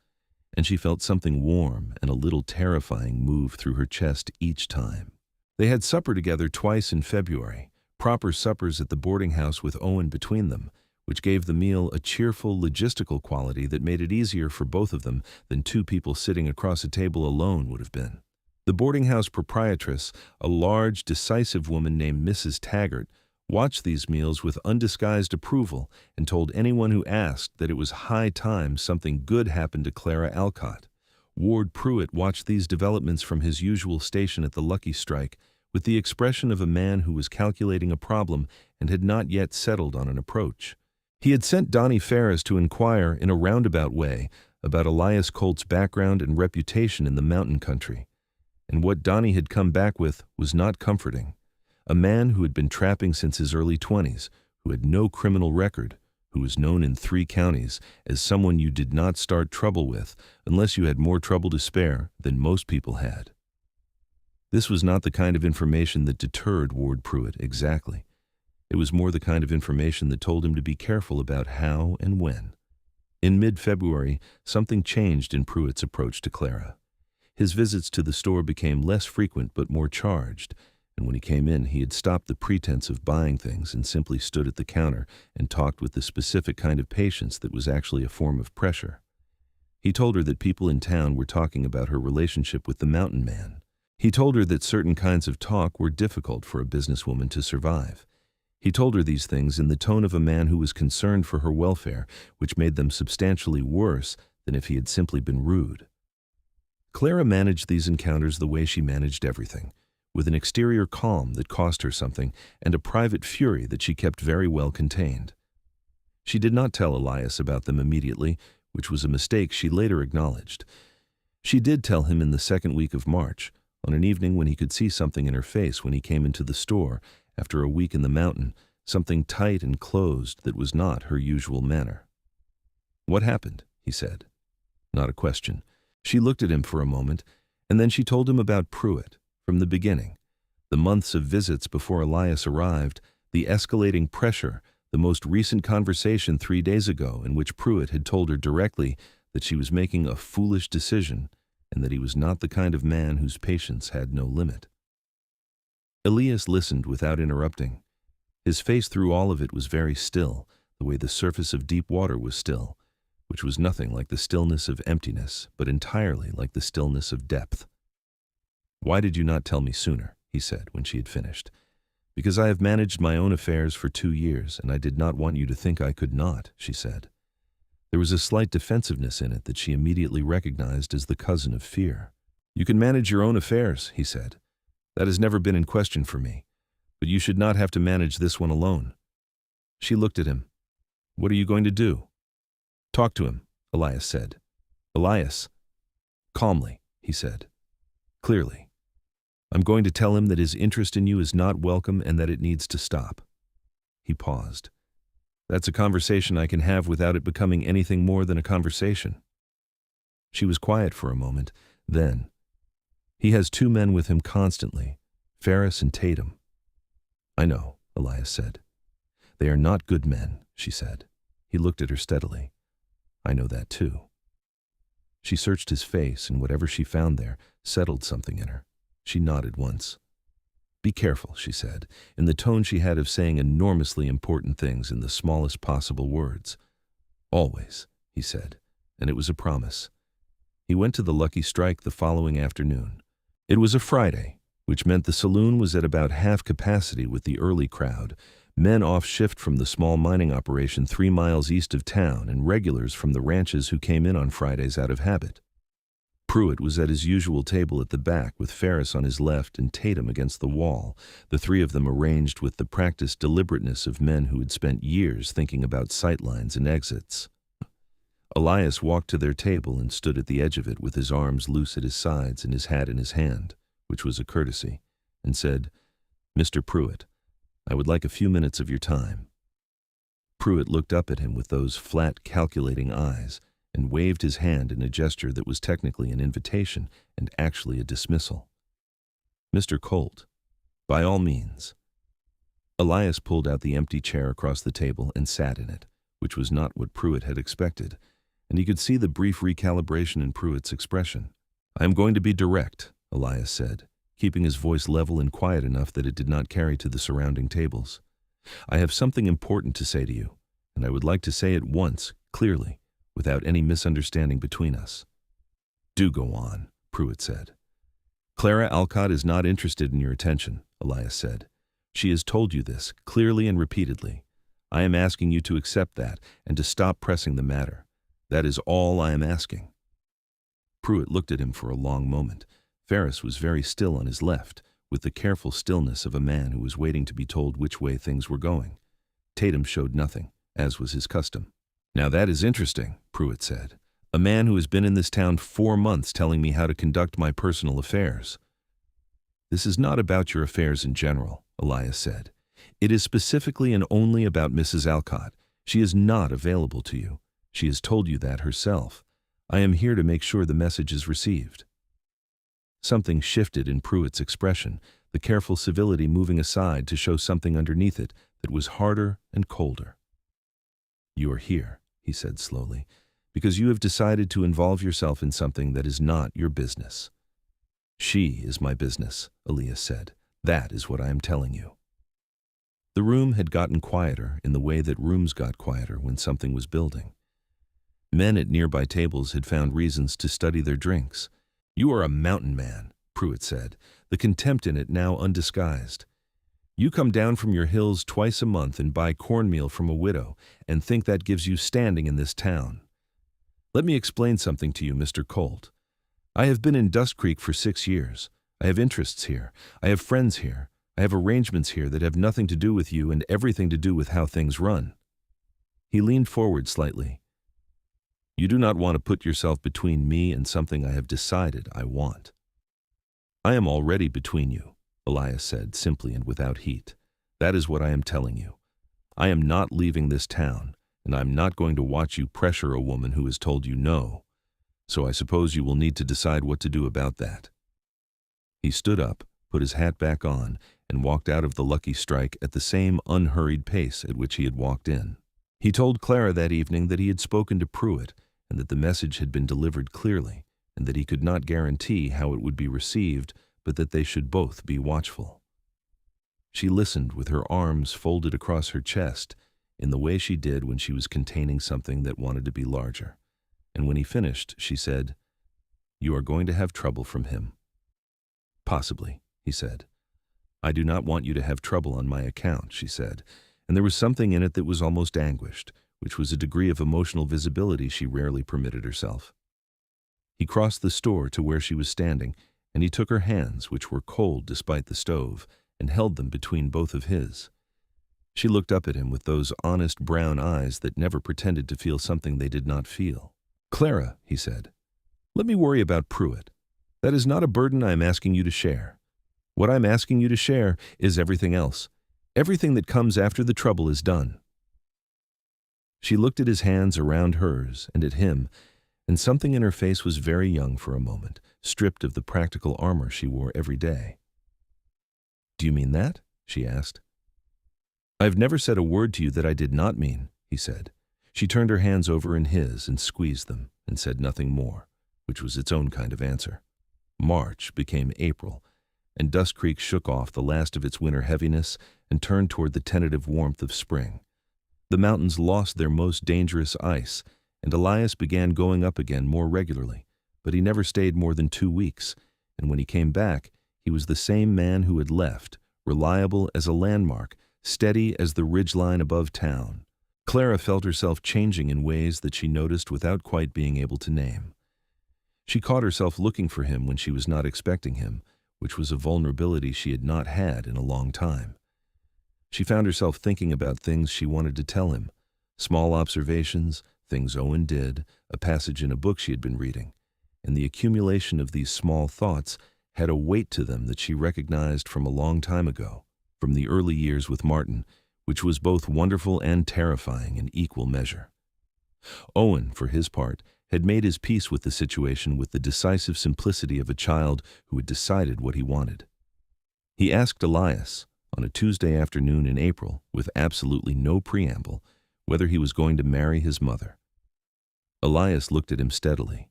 [SPEAKER 1] and she felt something warm and a little terrifying move through her chest each time. They had supper together twice in February, proper suppers at the boarding house with Owen between them, which gave the meal a cheerful logistical quality that made it easier for both of them than 2 people sitting across a table alone would have been. The boarding house proprietress, a large, decisive woman named Mrs. Taggart, watched these meals with undisguised approval and told anyone who asked that it was high time something good happened to Clara Alcott. Ward Pruitt watched these developments from his usual station at the Lucky Strike with the expression of a man who was calculating a problem and had not yet settled on an approach. He had sent Donnie Ferris to inquire in a roundabout way about Elias Colt's background and reputation in the mountain country, and what Donnie had come back with was not comforting. A man who had been trapping since his early 20s, who had no criminal record, who was known in 3 counties as someone you did not start trouble with unless you had more trouble to spare than most people had. This was not the kind of information that deterred Ward Pruitt exactly. It was more the kind of information that told him to be careful about how and when. In mid-February, something changed in Pruitt's approach to Clara. His visits to the store became less frequent but more charged, and when he came in, he had stopped the pretense of buying things and simply stood at the counter and talked with the specific kind of patience that was actually a form of pressure. He told her that people in town were talking about her relationship with the mountain man. He told her that certain kinds of talk were difficult for a businesswoman to survive. He told her these things in the tone of a man who was concerned for her welfare, which made them substantially worse than if he had simply been rude. Clara managed these encounters the way she managed everything, with an exterior calm that cost her something and a private fury that she kept very well contained. She did not tell Elias about them immediately, which was a mistake she later acknowledged. She did tell him in the second week of March, on an evening when he could see something in her face when he came into the store after a week in the mountain, something tight and closed that was not her usual manner. "What happened?" he said. Not a question. She looked at him for a moment, and then she told him about Pruitt, from the beginning, the months of visits before Elias arrived, the escalating pressure, the most recent conversation 3 days ago in which Pruitt had told her directly that she was making a foolish decision and that he was not the kind of man whose patience had no limit. Elias listened without interrupting. His face through all of it was very still, the way the surface of deep water was still, which was nothing like the stillness of emptiness, but entirely like the stillness of depth. "Why did you not tell me sooner?" he said when she had finished. "Because I have managed my own affairs for 2 years, and I did not want you to think I could not," she said. There was a slight defensiveness in it that she immediately recognized as the cousin of fear. "You can manage your own affairs," he said. That has never been in question for me, but you should not have to manage this one alone." She looked at him. "What are you going to do?" "Talk to him," Elias said. "Elias." "Calmly," he said. "Clearly. I'm going to tell him that his interest in you is not welcome and that it needs to stop." He paused. "That's a conversation I can have without it becoming anything more than a conversation." She was quiet for a moment. Then, "He has 2 men with him constantly, Ferris and Tatum." "I know," Elias said. "They are not good men," she said. He looked at her steadily. "I know that too." She searched his face, and whatever she found there settled something in her. She nodded once. "Be careful," she said, in the tone she had of saying enormously important things in the smallest possible words. "Always," he said, and it was a promise. He went to the Lucky Strike the following afternoon. It was a Friday, which meant the saloon was at about half capacity with the early crowd, men off shift from the small mining operation 3 miles east of town and regulars from the ranches who came in on Fridays out of habit. Pruitt was at his usual table at the back with Ferris on his left and Tatum against the wall, the 3 of them arranged with the practiced deliberateness of men who had spent years thinking about sightlines and exits. Elias walked to their table and stood at the edge of it with his arms loose at his sides and his hat in his hand, which was a courtesy, and said, "Mr. Pruitt, I would like a few minutes of your time." Pruitt looked up at him with those flat, calculating eyes and waved his hand in a gesture that was technically an invitation and actually a dismissal. "Mr. Colt, by all means." Elias pulled out the empty chair across the table and sat in it, which was not what Pruitt had expected, and he could see the brief recalibration in Pruitt's expression. "I am going to be direct," Elias said, keeping his voice level and quiet enough that it did not carry to the surrounding tables. "I have something important to say to you, and I would like to say it once, clearly, without any misunderstanding between us." "Do go on," Pruitt said. "Clara Alcott is not interested in your attention," Elias said. "She has told you this, clearly and repeatedly. I am asking you to accept that and to stop pressing the matter. That is all I am asking." Pruitt looked at him for a long moment. Ferris was very still on his left, with the careful stillness of a man who was waiting to be told which way things were going. Tatum showed nothing, as was his custom. "Now that is interesting," Pruitt said. "A man who has been in this town 4 months telling me how to conduct my personal affairs." "This is not about your affairs in general," Elias said. "It is specifically and only about Mrs. Alcott. She is not available to you. She has told you that herself. I am here to make sure the message is received." Something shifted in Pruitt's expression, the careful civility moving aside to show something underneath it that was harder and colder. "You are here," he said slowly, "because you have decided to involve yourself in something that is not your business." "She is my business," Elias said. "That is what I am telling you." The room had gotten quieter in the way that rooms got quieter when something was building. Men at nearby tables had found reasons to study their drinks. "You are a mountain man," Pruitt said, the contempt in it now undisguised. "You come down from your hills twice a month and buy cornmeal from a widow and think that gives you standing in this town. Let me explain something to you, Mr. Colt. I have been in Dustcreek for 6 years. I have interests here. I have friends here. I have arrangements here that have nothing to do with you and everything to do with how things run." He leaned forward slightly. "You do not want to put yourself between me and something I have decided I want." "I am already between you," Elias said simply and without heat. "That is what I am telling you. I am not leaving this town, and I am not going to watch you pressure a woman who has told you no. So I suppose you will need to decide what to do about that." He stood up, put his hat back on, and walked out of the Lucky Strike at the same unhurried pace at which he had walked in. He told Clara that evening that he had spoken to Pruitt and that the message had been delivered clearly, and that he could not guarantee how it would be received, but that they should both be watchful. She listened with her arms folded across her chest in the way she did when she was containing something that wanted to be larger. And when he finished, she said, "You are going to have trouble from him." "Possibly," he said. "I do not want you to have trouble on my account," she said, and there was something in it that was almost anguished, which was a degree of emotional visibility she rarely permitted herself. He crossed the store to where she was standing and he took her hands, which were cold despite the stove, and held them between both of his. She looked up at him with those honest brown eyes that never pretended to feel something they did not feel. "Clara," he said, "let me worry about Pruitt. That is not a burden I am asking you to share. What I'm asking you to share is everything else. Everything that comes after the trouble is done." She looked at his hands around hers and at him, and something in her face was very young for a moment, stripped of the practical armor she wore every day. "Do you mean that?" she asked. "I've never said a word to you that I did not mean," he said. She turned her hands over in his and squeezed them and said nothing more, which was its own kind of answer. March became April, and Dustcreek shook off the last of its winter heaviness and turned toward the tentative warmth of spring. The mountains lost their most dangerous ice, and Elias began going up again more regularly, but he never stayed more than 2 weeks, and when he came back, he was the same man who had left, reliable as a landmark, steady as the ridgeline above town. Clara felt herself changing in ways that she noticed without quite being able to name. She caught herself looking for him when she was not expecting him, which was a vulnerability she had not had in a long time. She found herself thinking about things she wanted to tell him, small observations, things Owen did, a passage in a book she had been reading, and the accumulation of these small thoughts had a weight to them that she recognized from a long time ago, from the early years with Martin, which was both wonderful and terrifying in equal measure. Owen, for his part, had made his peace with the situation with the decisive simplicity of a child who had decided what he wanted. He asked Elias, on a Tuesday afternoon in April, with absolutely no preamble, whether he was going to marry his mother. Elias looked at him steadily.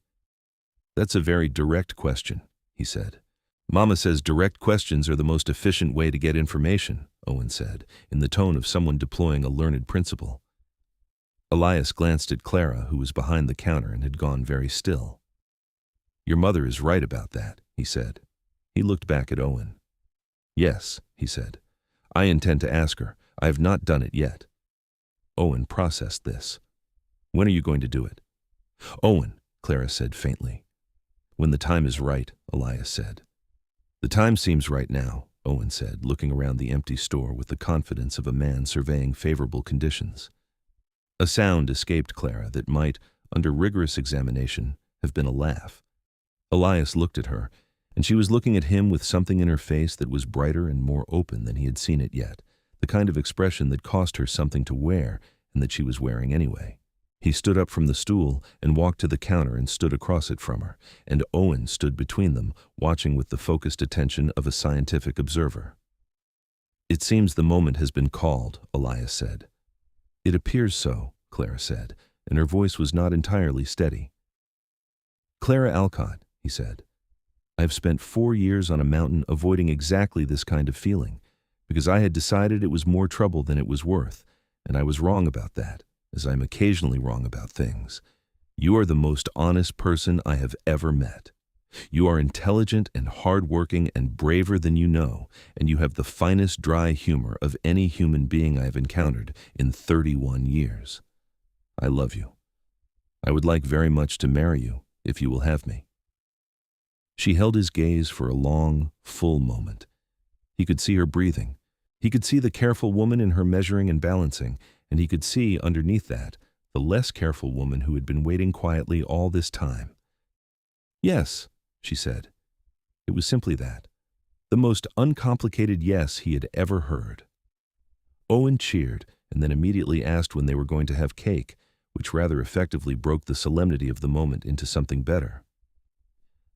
[SPEAKER 1] "That's a very direct question," he said. "Mama says direct questions are the most efficient way to get information," Owen said, in the tone of someone deploying a learned principle. Elias glanced at Clara, who was behind the counter and had gone very still. "Your mother is right about that," he said. He looked back at Owen. "Yes," he said. "I intend to ask her. I have not done it yet." Owen processed this. "When are you going to do it?" "Owen," Clara said faintly. "When the time is right," Elias said. "The time seems right now," Owen said, looking around the empty store with the confidence of a man surveying favorable conditions. A sound escaped Clara that might, under rigorous examination, have been a laugh. Elias looked at her, and she was looking at him with something in her face that was brighter and more open than he had seen it yet, the kind of expression that cost her something to wear and that she was wearing anyway. He stood up from the stool and walked to the counter and stood across it from her, and Owen stood between them, watching with the focused attention of a scientific observer. "It seems the moment has been called," Elias said. "It appears so," Clara said, and her voice was not entirely steady. "Clara Alcott," he said, "I have spent 4 years on a mountain avoiding exactly this kind of feeling, because I had decided it was more trouble than it was worth, and I was wrong about that, as I am occasionally wrong about things. You are the most honest person I have ever met. You are intelligent and hardworking and braver than you know, and you have the finest dry humor of any human being I have encountered in 31 years. I love you. I would like very much to marry you, if you will have me." She held his gaze for a long, full moment. He could see her breathing. He could see the careful woman in her measuring and balancing, and he could see, underneath that, the less careful woman who had been waiting quietly all this time. "Yes," she said. It was simply that. The most uncomplicated yes he had ever heard. Owen cheered, and then immediately asked when they were going to have cake, which rather effectively broke the solemnity of the moment into something better.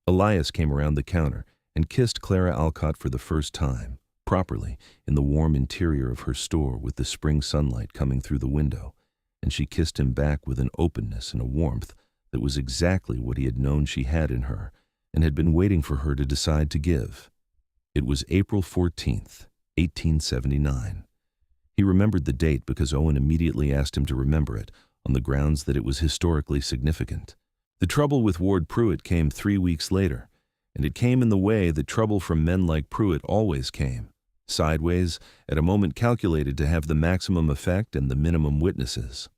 [SPEAKER 1] Elias came around the counter and kissed Clara Alcott for the first time, properly, in the warm interior of her store with the spring sunlight coming through the window, and she kissed him back with an openness and a warmth that was exactly what he had known she had in her and had been waiting for her to decide to give. It was April 14th, 1879. He remembered the date because Owen immediately asked him to remember it, on the grounds that it was historically significant. The trouble with Ward Pruitt came 3 weeks later, and it came in the way that trouble from men like Pruitt always came, sideways, at a moment calculated to have the maximum effect and the minimum witnesses.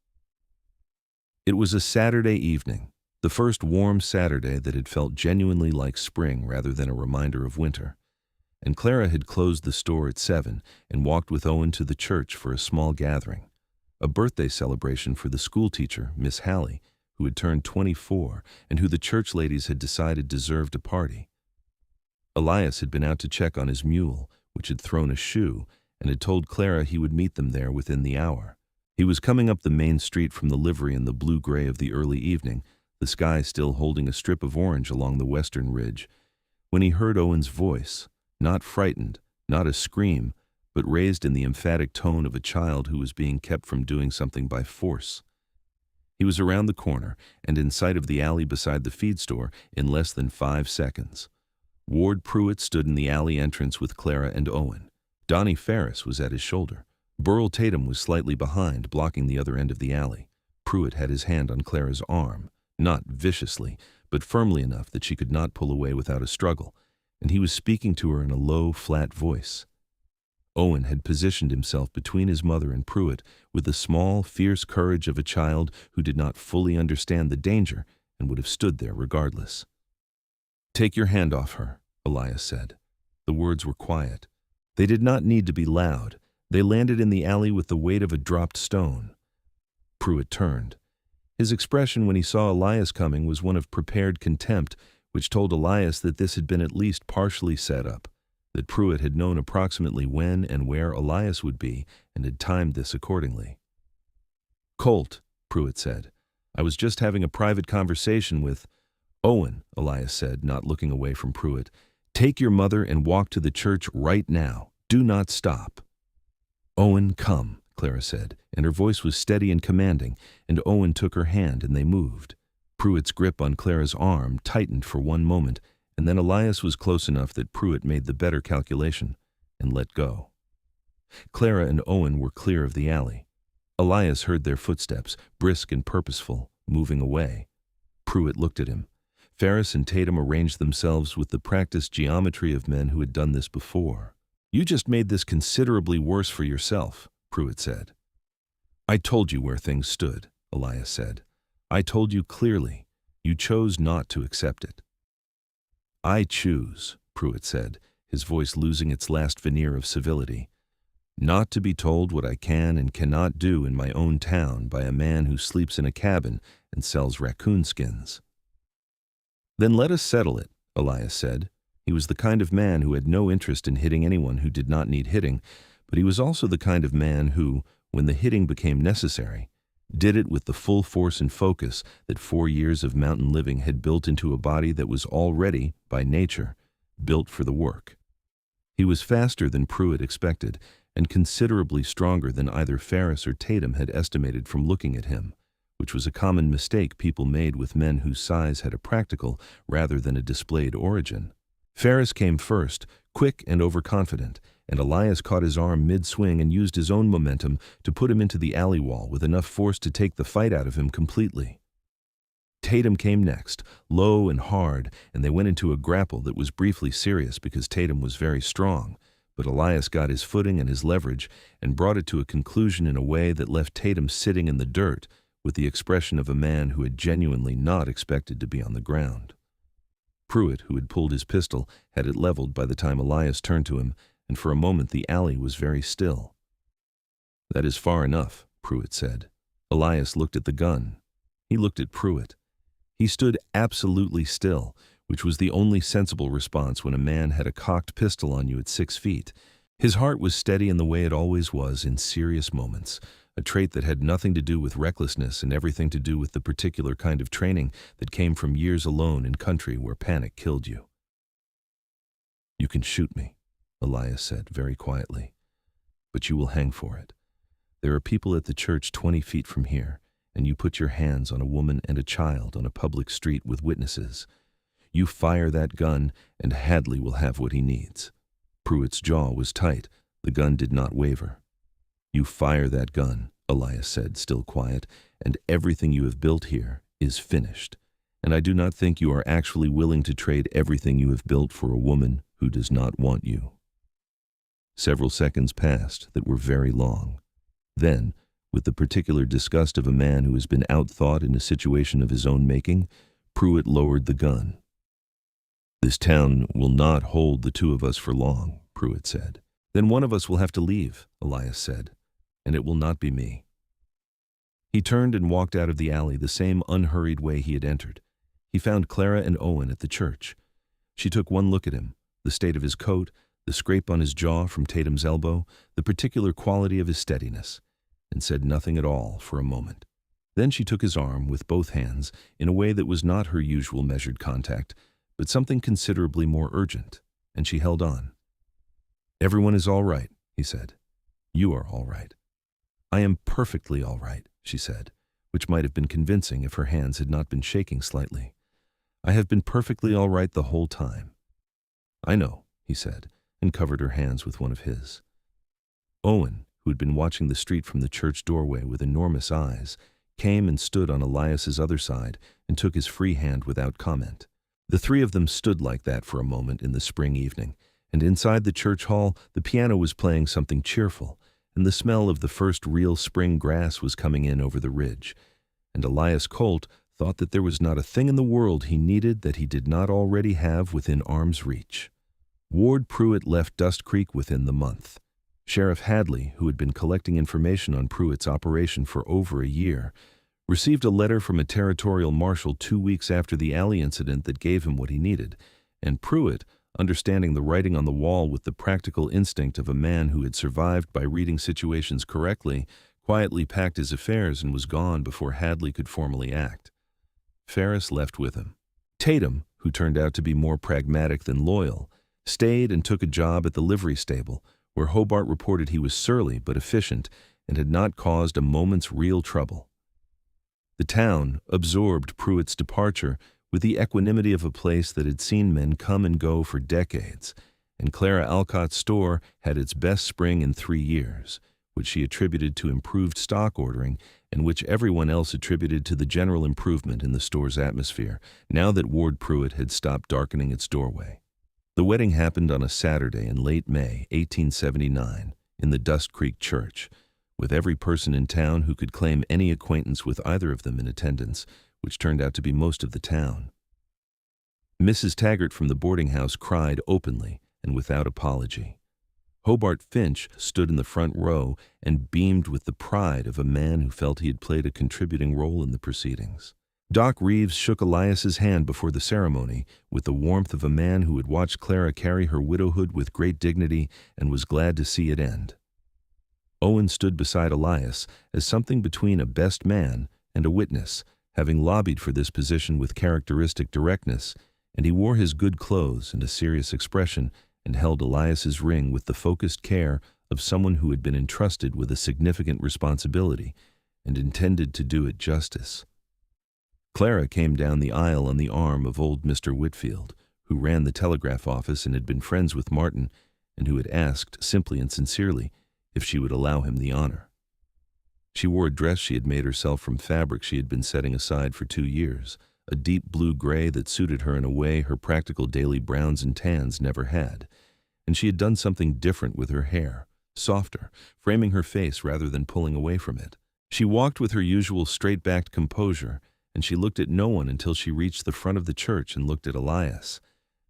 [SPEAKER 1] It was a Saturday evening, The first warm Saturday that had felt genuinely like spring rather than a reminder of winter. And Clara had closed the store at 7 and walked with Owen to the church for a small gathering, a birthday celebration for the schoolteacher, Miss Hallie, who had turned 24 and who the church ladies had decided deserved a party. Elias had been out to check on his mule, which had thrown a shoe, and had told Clara he would meet them there within the hour. He was coming up the main street from the livery in the blue-gray of the early evening, the sky still holding a strip of orange along the western ridge, when he heard Owen's voice, not frightened, not a scream, but raised in the emphatic tone of a child who was being kept from doing something by force. He was around the corner and in sight of the alley beside the feed store in less than 5 seconds. Ward Pruitt stood in the alley entrance with Clara and Owen. Donnie Ferris was at his shoulder. Burl Tatum was slightly behind, blocking the other end of the alley. Pruitt had his hand on Clara's arm, not viciously, but firmly enough that she could not pull away without a struggle, and he was speaking to her in a low, flat voice. Owen had positioned himself between his mother and Pruitt with the small, fierce courage of a child who did not fully understand the danger and would have stood there regardless. "Take your hand off her," Elias said. The words were quiet. They did not need to be loud. They landed in the alley with the weight of a dropped stone. Pruitt turned. His expression when he saw Elias coming was one of prepared contempt, which told Elias that this had been at least partially set up, that Pruitt had known approximately when and where Elias would be and had timed this accordingly. "Colt," Pruitt said, "I was just having a private conversation with—" "Owen," Elias said, not looking away from Pruitt, "take your mother and walk to the church right now. Do not stop." "Owen, come," Clara said, and her voice was steady and commanding, and Owen took her hand and they moved. Pruitt's grip on Clara's arm tightened for one moment, and then Elias was close enough that Pruitt made the better calculation and let go. Clara and Owen were clear of the alley. Elias heard their footsteps, brisk and purposeful, moving away. Pruitt looked at him. Ferris and Tatum arranged themselves with the practiced geometry of men who had done this before. "You just made this considerably worse for yourself," Pruitt said. "I told you where things stood," Elias said. "I told you clearly. You chose not to accept it." "I choose," Pruitt said, his voice losing its last veneer of civility, "not to be told what I can and cannot do in my own town by a man who sleeps in a cabin and sells raccoon skins." "Then let us settle it," Elias said. He was the kind of man who had no interest in hitting anyone who did not need hitting, but he was also the kind of man who, when the hitting became necessary, did it with the full force and focus that 4 years of mountain living had built into a body that was already, by nature, built for the work. He was faster than Pruitt expected, and considerably stronger than either Ferris or Tatum had estimated from looking at him, which was a common mistake people made with men whose size had a practical rather than a displayed origin. Ferris came first, quick and overconfident, and Elias caught his arm mid-swing and used his own momentum to put him into the alley wall with enough force to take the fight out of him completely. Tatum came next, low and hard, and they went into a grapple that was briefly serious because Tatum was very strong, but Elias got his footing and his leverage and brought it to a conclusion in a way that left Tatum sitting in the dirt with the expression of a man who had genuinely not expected to be on the ground. Pruitt, who had pulled his pistol, had it leveled by the time Elias turned to him, and for a moment the alley was very still. "That is far enough," Pruitt said. Elias looked at the gun. He looked at Pruitt. He stood absolutely still, which was the only sensible response when a man had a cocked pistol on you at 6 feet. His heart was steady in the way it always was in serious moments, a trait that had nothing to do with recklessness and everything to do with the particular kind of training that came from years alone in country where panic killed you. "You can shoot me," Elias said very quietly, "but you will hang for it. There are people at the church 20 feet from here, and you put your hands on a woman and a child on a public street with witnesses. You fire that gun, and Hadley will have what he needs." Pruitt's jaw was tight. The gun did not waver. "You fire that gun," Elias said, still quiet, "and everything you have built here is finished. And I do not think you are actually willing to trade everything you have built for a woman who does not want you." Several seconds passed that were very long. Then, With the particular disgust of a man who has been outthought in a situation of his own making, Pruitt lowered the gun. "This town will not hold the two of us for long," Pruitt said. "Then one of us will have to leave," Elias said, "and it will not be me." He turned and walked out of the alley the same unhurried way he had entered. He found Clara and Owen at the church. She took one look at him, the state of his coat, the scrape on his jaw from Tatum's elbow, the particular quality of his steadiness, and said nothing at all for a moment. Then she took his arm with both hands in a way that was not her usual measured contact, but something considerably more urgent, and she held on. "Everyone is all right," he said. "You are all right." "I am perfectly all right," she said, which might have been convincing if her hands had not been shaking slightly. "I have been perfectly all right the whole time." "I know," he said, and covered her hands with one of his. Owen, who had been watching the street from the church doorway with enormous eyes, came and stood on Elias's other side and took his free hand without comment. The three of them stood like that for a moment in the spring evening, and inside the church hall the piano was playing something cheerful, and the smell of the first real spring grass was coming in over the ridge, and Elias Colt thought that there was not a thing in the world he needed that he did not already have within arm's reach. Ward Pruitt left Dustcreek within the month. Sheriff Hadley, who had been collecting information on Pruitt's operation for over a year, received a letter from a territorial marshal 2 weeks after the alley incident that gave him what he needed, and Pruitt, understanding the writing on the wall with the practical instinct of a man who had survived by reading situations correctly, quietly packed his affairs and was gone before Hadley could formally act. Ferris left with him. Tatum, who turned out to be more pragmatic than loyal, stayed and took a job at the livery stable, where Hobart reported he was surly but efficient and had not caused a moment's real trouble. The town absorbed Pruitt's departure with the equanimity of a place that had seen men come and go for decades, and Clara Alcott's store had its best spring in 3 years, which she attributed to improved stock ordering and which everyone else attributed to the general improvement in the store's atmosphere, now that Ward Pruitt had stopped darkening its doorway. The wedding happened on a Saturday in late May 1879 in the Dustcreek church, with every person in town who could claim any acquaintance with either of them in attendance, which turned out to be most of the town. Mrs. Taggart from the boarding house cried openly and without apology. Hobart Finch stood in the front row and beamed with the pride of a man who felt he had played a contributing role in the proceedings. Doc Reeves shook Elias's hand before the ceremony with the warmth of a man who had watched Clara carry her widowhood with great dignity and was glad to see it end. Owen stood beside Elias as something between a best man and a witness, having lobbied for this position with characteristic directness, and he wore his good clothes and a serious expression and held Elias's ring with the focused care of someone who had been entrusted with a significant responsibility and intended to do it justice. Clara came down the aisle on the arm of old Mr. Whitfield, who ran the telegraph office and had been friends with Martin, and who had asked, simply and sincerely, if she would allow him the honor. She wore a dress she had made herself from fabric she had been setting aside for 2 years, a deep blue gray that suited her in a way her practical daily browns and tans never had, and she had done something different with her hair, softer, framing her face rather than pulling away from it. She walked with her usual straight-backed composure, and she looked at no one until she reached the front of the church and looked at Elias,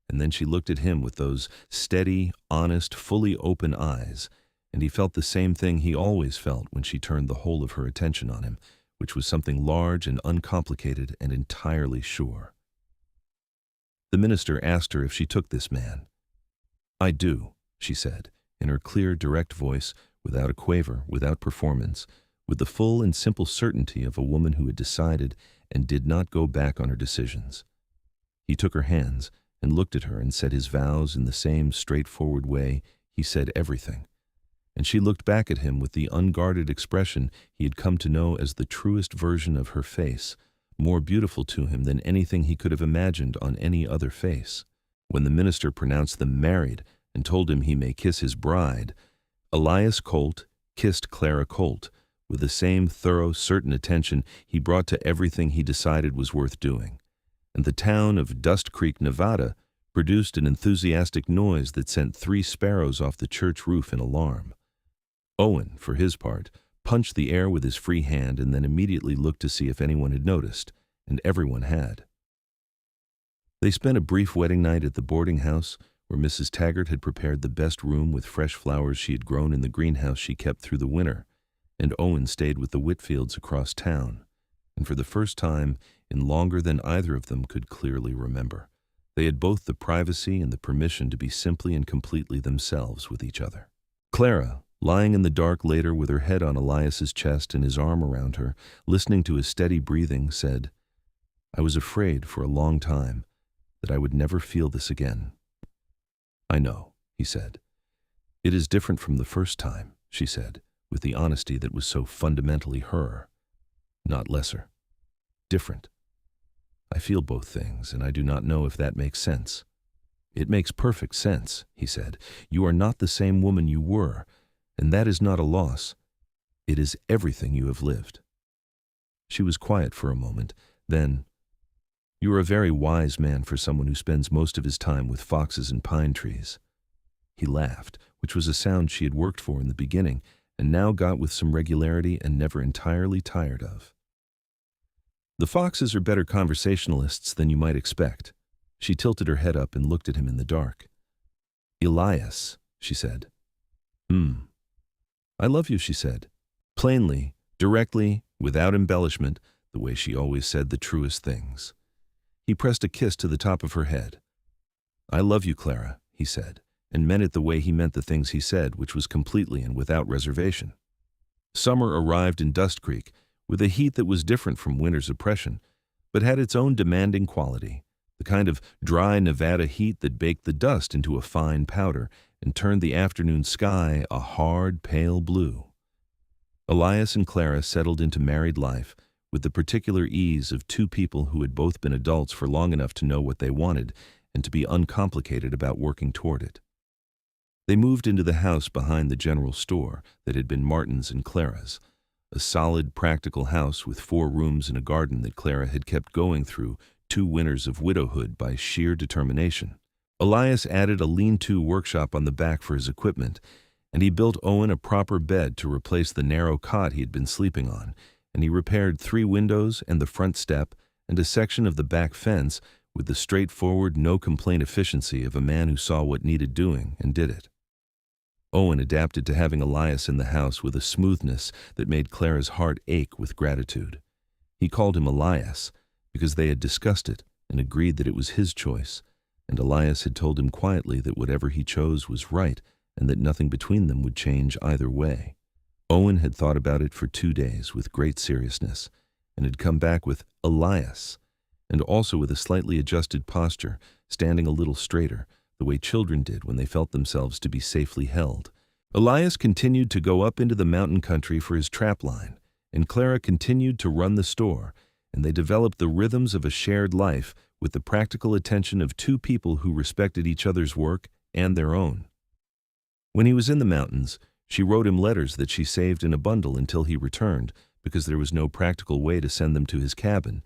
[SPEAKER 1] and then she looked at him with those steady, honest, fully open eyes, and he felt the same thing he always felt when she turned the whole of her attention on him, which was something large and uncomplicated and entirely sure. The minister asked her if she took this man. "I do," she said, in her clear, direct voice, without a quaver, without performance, with the full and simple certainty of a woman who had decided and did not go back on her decisions. He took her hands and looked at her and said his vows in the same straightforward way he said everything, and she looked back at him with the unguarded expression he had come to know as the truest version of her face, more beautiful to him than anything he could have imagined on any other face. When the minister pronounced them married and told him he may kiss his bride, Elias Colt kissed Clara Colt with the same thorough, certain attention he brought to everything he decided was worth doing, and the town of Dustcreek, Nevada, produced an enthusiastic noise that sent 3 sparrows off the church roof in alarm. Owen, for his part, punched the air with his free hand, and then immediately looked to see if anyone had noticed, and everyone had. They spent a brief wedding night at the boarding house, where Mrs. Taggart had prepared the best room with fresh flowers she had grown in the greenhouse she kept through the winter, and Owen stayed with the Whitfields across town, and for the first time in longer than either of them could clearly remember, they had both the privacy and the permission to be simply and completely themselves with each other. Clara, lying in the dark later with her head on Elias's chest and his arm around her, listening to his steady breathing, said, "I was afraid for a long time that I would never feel this again." "I know," he said. "It is different from the first time," she said, with the honesty that was so fundamentally her. "Not lesser. Different. I feel both things, and I do not know if that makes sense." "It makes perfect sense," he said. "You are not the same woman you were, and that is not a loss. It is everything you have lived." She was quiet for a moment. Then, "You are a very wise man for someone who spends most of his time with foxes and pine trees." He laughed, which was a sound she had worked for in the beginning, and now got with some regularity and never entirely tired of. "The foxes are better conversationalists than you might expect." She tilted her head up and looked at him in the dark. "Elias," she said. "I love you," she said. Plainly, directly, without embellishment, the way she always said the truest things. He pressed a kiss to the top of her head. "I love you, Clara," he said, and meant it the way he meant the things he said, which was completely and without reservation. Summer arrived in Dustcreek, with a heat that was different from winter's oppression, but had its own demanding quality, the kind of dry Nevada heat that baked the dust into a fine powder and turned the afternoon sky a hard, pale blue. Elias and Clara settled into married life with the particular ease of two people who had both been adults for long enough to know what they wanted and to be uncomplicated about working toward it. They moved into the house behind the general store that had been Martin's and Clara's, a solid, practical house with 4 rooms and a garden that Clara had kept going through 2 winters of widowhood by sheer determination. Elias added a lean-to workshop on the back for his equipment, and he built Owen a proper bed to replace the narrow cot he had been sleeping on, and he repaired 3 windows and the front step and a section of the back fence with the straightforward, no-complaint efficiency of a man who saw what needed doing and did it. Owen adapted to having Elias in the house with a smoothness that made Clara's heart ache with gratitude. He called him Elias because they had discussed it and agreed that it was his choice, and Elias had told him quietly that whatever he chose was right and that nothing between them would change either way. Owen had thought about it for 2 days with great seriousness and had come back with Elias, and also with a slightly adjusted posture, standing a little straighter, the way children did when they felt themselves to be safely held. Elias continued to go up into the mountain country for his trap line, and Clara continued to run the store, and they developed the rhythms of a shared life with the practical attention of 2 people who respected each other's work and their own. When he was in the mountains, she wrote him letters that she saved in a bundle until he returned, because there was no practical way to send them to his cabin,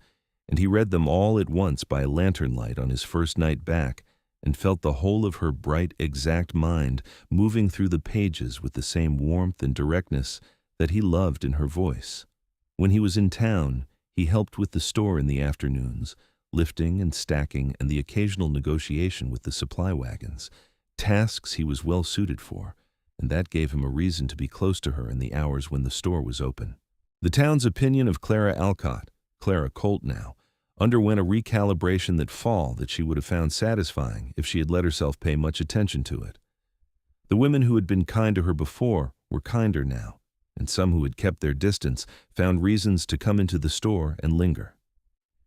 [SPEAKER 1] and he read them all at once by lantern light on his first night back, and felt the whole of her bright, exact mind moving through the pages with the same warmth and directness that he loved in her voice. When he was in town, he helped with the store in the afternoons, lifting and stacking and the occasional negotiation with the supply wagons, tasks he was well suited for, and that gave him a reason to be close to her in the hours when the store was open. The town's opinion of Clara Alcott, Clara Colt now, underwent a recalibration that she would have found satisfying if she had let herself pay much attention to it. The women who had been kind to her before were kinder now, and some who had kept their distance found reasons to come into the store and linger.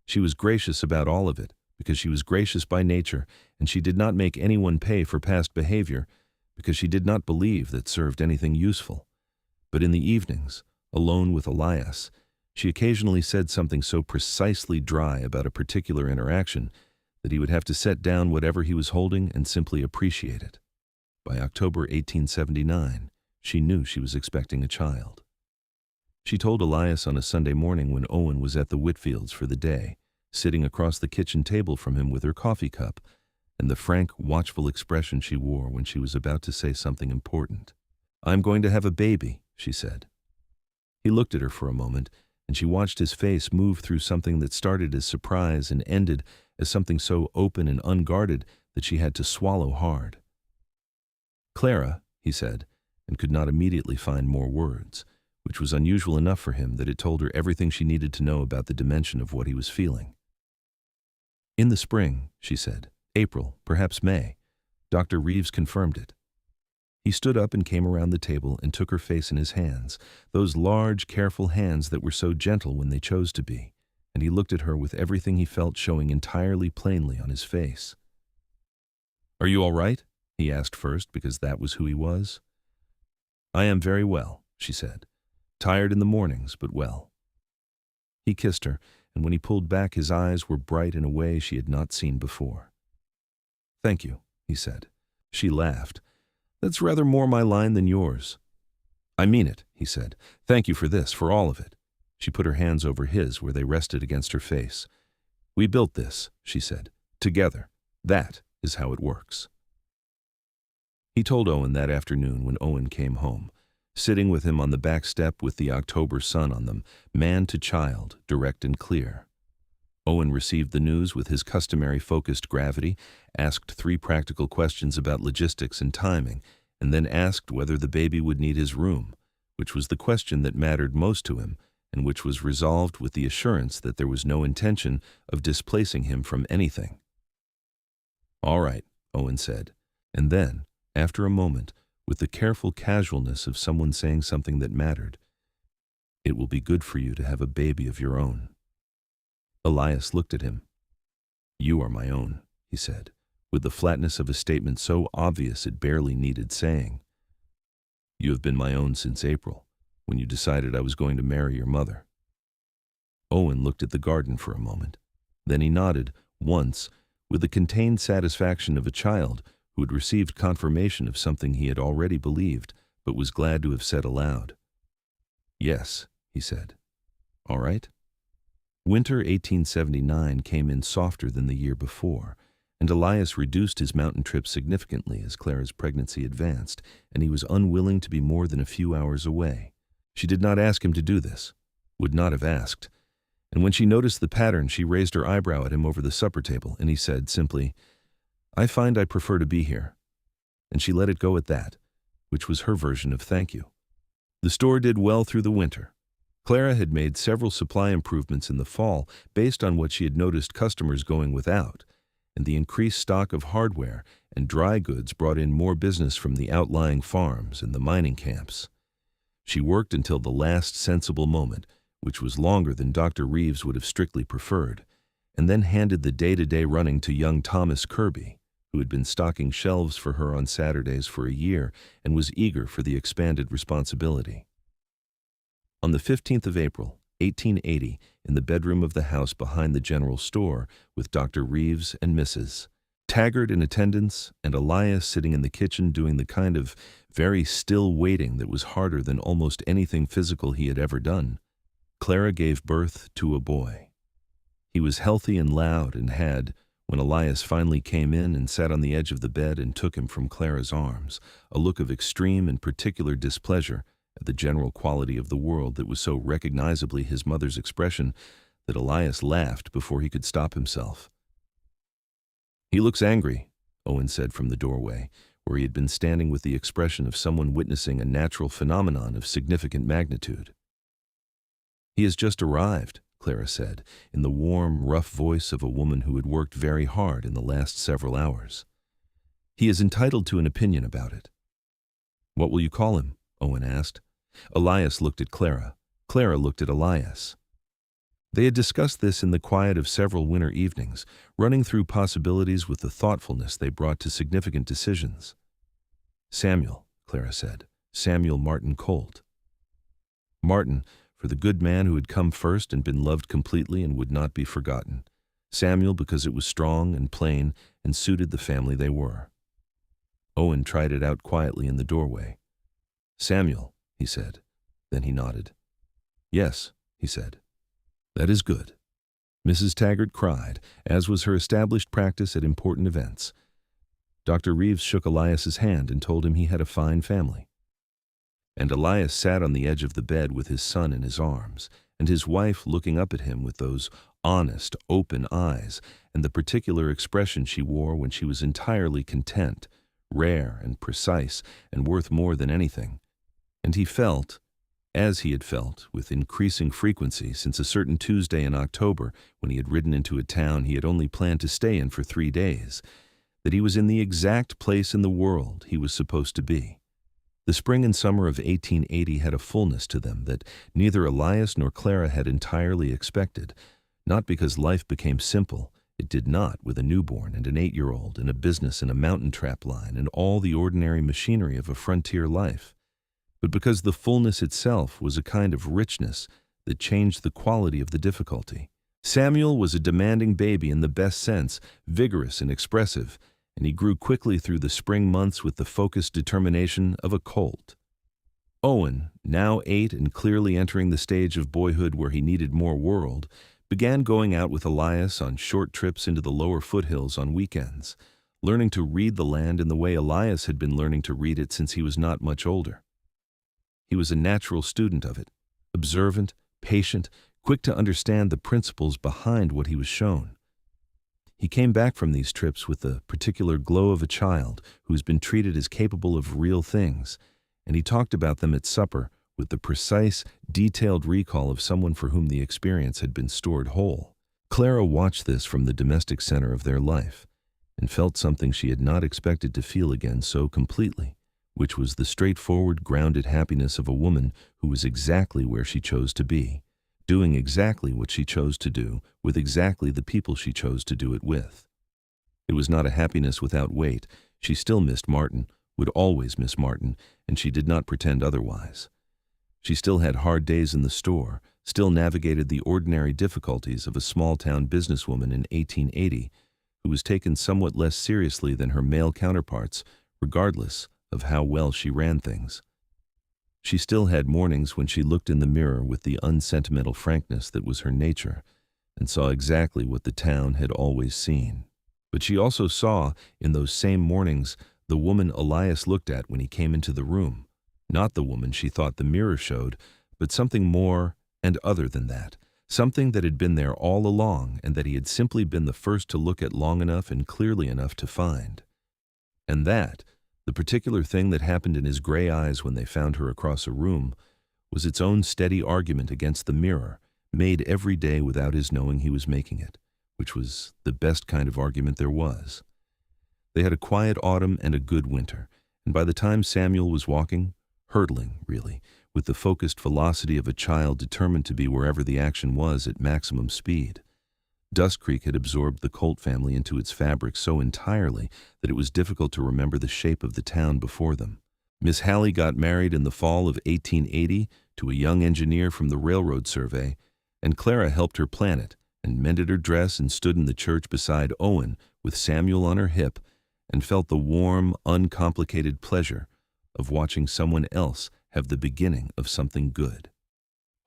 [SPEAKER 1] She was gracious about all of it, because she was gracious by nature, and she did not make anyone pay for past behavior, because she did not believe that served anything useful. But in the evenings, alone with Elias, she occasionally said something so precisely dry about a particular interaction that he would have to set down whatever he was holding and simply appreciate it. By October 1879, she knew she was expecting a child. She told Elias on a Sunday morning when Owen was at the Whitfields for the day, sitting across the kitchen table from him with her coffee cup, and the frank, watchful expression she wore when she was about to say something important. "I'm going to have a baby," she said. He looked at her for a moment, and she watched his face move through something that started as surprise and ended as something so open and unguarded that she had to swallow hard. "Clara," he said, and could not immediately find more words, which was unusual enough for him that it told her everything she needed to know about the dimension of what he was feeling. "In the spring," she said. "April, perhaps May. Dr. Reeves confirmed it." He stood up and came around the table and took her face in his hands, those large, careful hands that were so gentle when they chose to be, and he looked at her with everything he felt showing entirely plainly on his face. "Are you all right?" he asked first, because that was who he was. "I am very well," she said. "Tired in the mornings, but well." He kissed her, and when he pulled back, his eyes were bright in a way she had not seen before. "Thank you," he said. She laughed. "That's rather more my line than yours." "I mean it," he said. "Thank you for this, for all of it." She put her hands over his where they rested against her face. "We built this," she said, "together. That is how it works." He told Owen that afternoon when Owen came home, sitting with him on the back step with the October sun on them, man to child, direct and clear. Owen received the news with his customary focused gravity, asked 3 practical questions about logistics and timing, and then asked whether the baby would need his room, which was the question that mattered most to him, and which was resolved with the assurance that there was no intention of displacing him from anything. "All right," Owen said, and then, after a moment, with the careful casualness of someone saying something that mattered, "It will be good for you to have a baby of your own." Elias looked at him. "You are my own," he said, with the flatness of a statement so obvious it barely needed saying. "You have been my own since April, when you decided I was going to marry your mother." Owen looked at the garden for a moment. Then he nodded, once, with the contained satisfaction of a child who had received confirmation of something he had already believed, but was glad to have said aloud. "Yes," he said. "All right?" Winter 1879 came in softer than the year before, and Elias reduced his mountain trip significantly as Clara's pregnancy advanced, and he was unwilling to be more than a few hours away. She did not ask him to do this, would not have asked, and when she noticed the pattern, she raised her eyebrow at him over the supper table, and he said simply, "I find I prefer to be here." And she let it go at that, which was her version of thank you. The store did well through the winter. Clara had made several supply improvements in the fall based on what she had noticed customers going without, and the increased stock of hardware and dry goods brought in more business from the outlying farms and the mining camps. She worked until the last sensible moment, which was longer than Dr. Reeves would have strictly preferred, and then handed the day-to-day running to young Thomas Kirby, who had been stocking shelves for her on Saturdays for a year and was eager for the expanded responsibility. On the 15th of April, 1880, in the bedroom of the house behind the general store, with Dr. Reeves and Mrs. Taggart in attendance, and Elias sitting in the kitchen doing the kind of very still waiting that was harder than almost anything physical he had ever done, Clara gave birth to a boy. He was healthy and loud and had, when Elias finally came in and sat on the edge of the bed and took him from Clara's arms, a look of extreme and particular displeasure at the general quality of the world that was so recognizably his mother's expression that Elias laughed before he could stop himself. "He looks angry," Owen said from the doorway, where he had been standing with the expression of someone witnessing a natural phenomenon of significant magnitude. "He has just arrived," Clara said, in the warm, rough voice of a woman who had worked very hard in the last several hours. "He is entitled to an opinion about it." "What will you call him?" Owen asked. Elias looked at Clara. Clara looked at Elias. They had discussed this in the quiet of several winter evenings, running through possibilities with the thoughtfulness they brought to significant decisions. "Samuel," Clara said. "Samuel Martin Colt." Martin, for the good man who had come first and been loved completely and would not be forgotten. Samuel because it was strong and plain and suited the family they were. Owen tried it out quietly in the doorway. "Samuel," he said. Then he nodded. "Yes," he said. "That is good." Mrs. Taggart cried, as was her established practice at important events. Dr. Reeves shook Elias's hand and told him he had a fine family. And Elias sat on the edge of the bed with his son in his arms, and his wife looking up at him with those honest, open eyes, and the particular expression she wore when she was entirely content, rare and precise, and worth more than anything. And he felt, as he had felt with increasing frequency since a certain Tuesday in October when he had ridden into a town he had only planned to stay in for 3 days, that he was in the exact place in the world he was supposed to be. The spring and summer of 1880 had a fullness to them that neither Elias nor Clara had entirely expected, not because life became simple. It did not, with a newborn and an 8-year-old and a business and a mountain trap line and all the ordinary machinery of a frontier life, but because the fullness itself was a kind of richness that changed the quality of the difficulty. Samuel was a demanding baby in the best sense, vigorous and expressive, and he grew quickly through the spring months with the focused determination of a colt. Owen, now 8 and clearly entering the stage of boyhood where he needed more world, began going out with Elias on short trips into the lower foothills on weekends, learning to read the land in the way Elias had been learning to read it since he was not much older. He was a natural student of it, observant, patient, quick to understand the principles behind what he was shown. He came back from these trips with the particular glow of a child who's been treated as capable of real things, and he talked about them at supper with the precise, detailed recall of someone for whom the experience had been stored whole. Clara watched this from the domestic center of their life, and felt something she had not expected to feel again so completely, which was the straightforward, grounded happiness of a woman who was exactly where she chose to be, doing exactly what she chose to do, with exactly the people she chose to do it with. It was not a happiness without weight. She still missed Martin, would always miss Martin, and she did not pretend otherwise. She still had hard days in the store, still navigated the ordinary difficulties of a small-town businesswoman in 1880, who was taken somewhat less seriously than her male counterparts, regardless of how well she ran things. She still had mornings when she looked in the mirror with the unsentimental frankness that was her nature, and saw exactly what the town had always seen. But she also saw, in those same mornings, the woman Elias looked at when he came into the room, not the woman she thought the mirror showed, but something more and other than that, something that had been there all along and that he had simply been the first to look at long enough and clearly enough to find. And that, the particular thing that happened in his gray eyes when they found her across a room, was its own steady argument against the mirror, made every day without his knowing he was making it, which was the best kind of argument there was. They had a quiet autumn and a good winter, and by the time Samuel was walking, hurtling, really, with the focused velocity of a child determined to be wherever the action was at maximum speed, Dustcreek had absorbed the Colt family into its fabric so entirely that it was difficult to remember the shape of the town before them. Miss Hallie got married in the fall of 1880 to a young engineer from the railroad survey, and Clara helped her plan it and mended her dress and stood in the church beside Owen with Samuel on her hip and felt the warm, uncomplicated pleasure of watching someone else have the beginning of something good.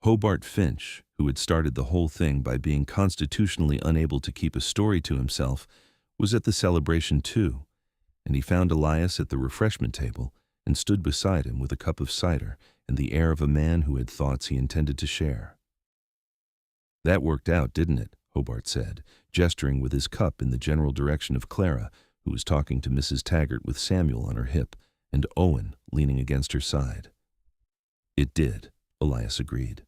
[SPEAKER 1] Hobart Finch, who had started the whole thing by being constitutionally unable to keep a story to himself, was at the celebration too, and he found Elias at the refreshment table and stood beside him with a cup of cider and the air of a man who had thoughts he intended to share. "That worked out, didn't it?" Hobart said, gesturing with his cup in the general direction of Clara, who was talking to Mrs. Taggart with Samuel on her hip and Owen leaning against her side. "It did," Elias agreed.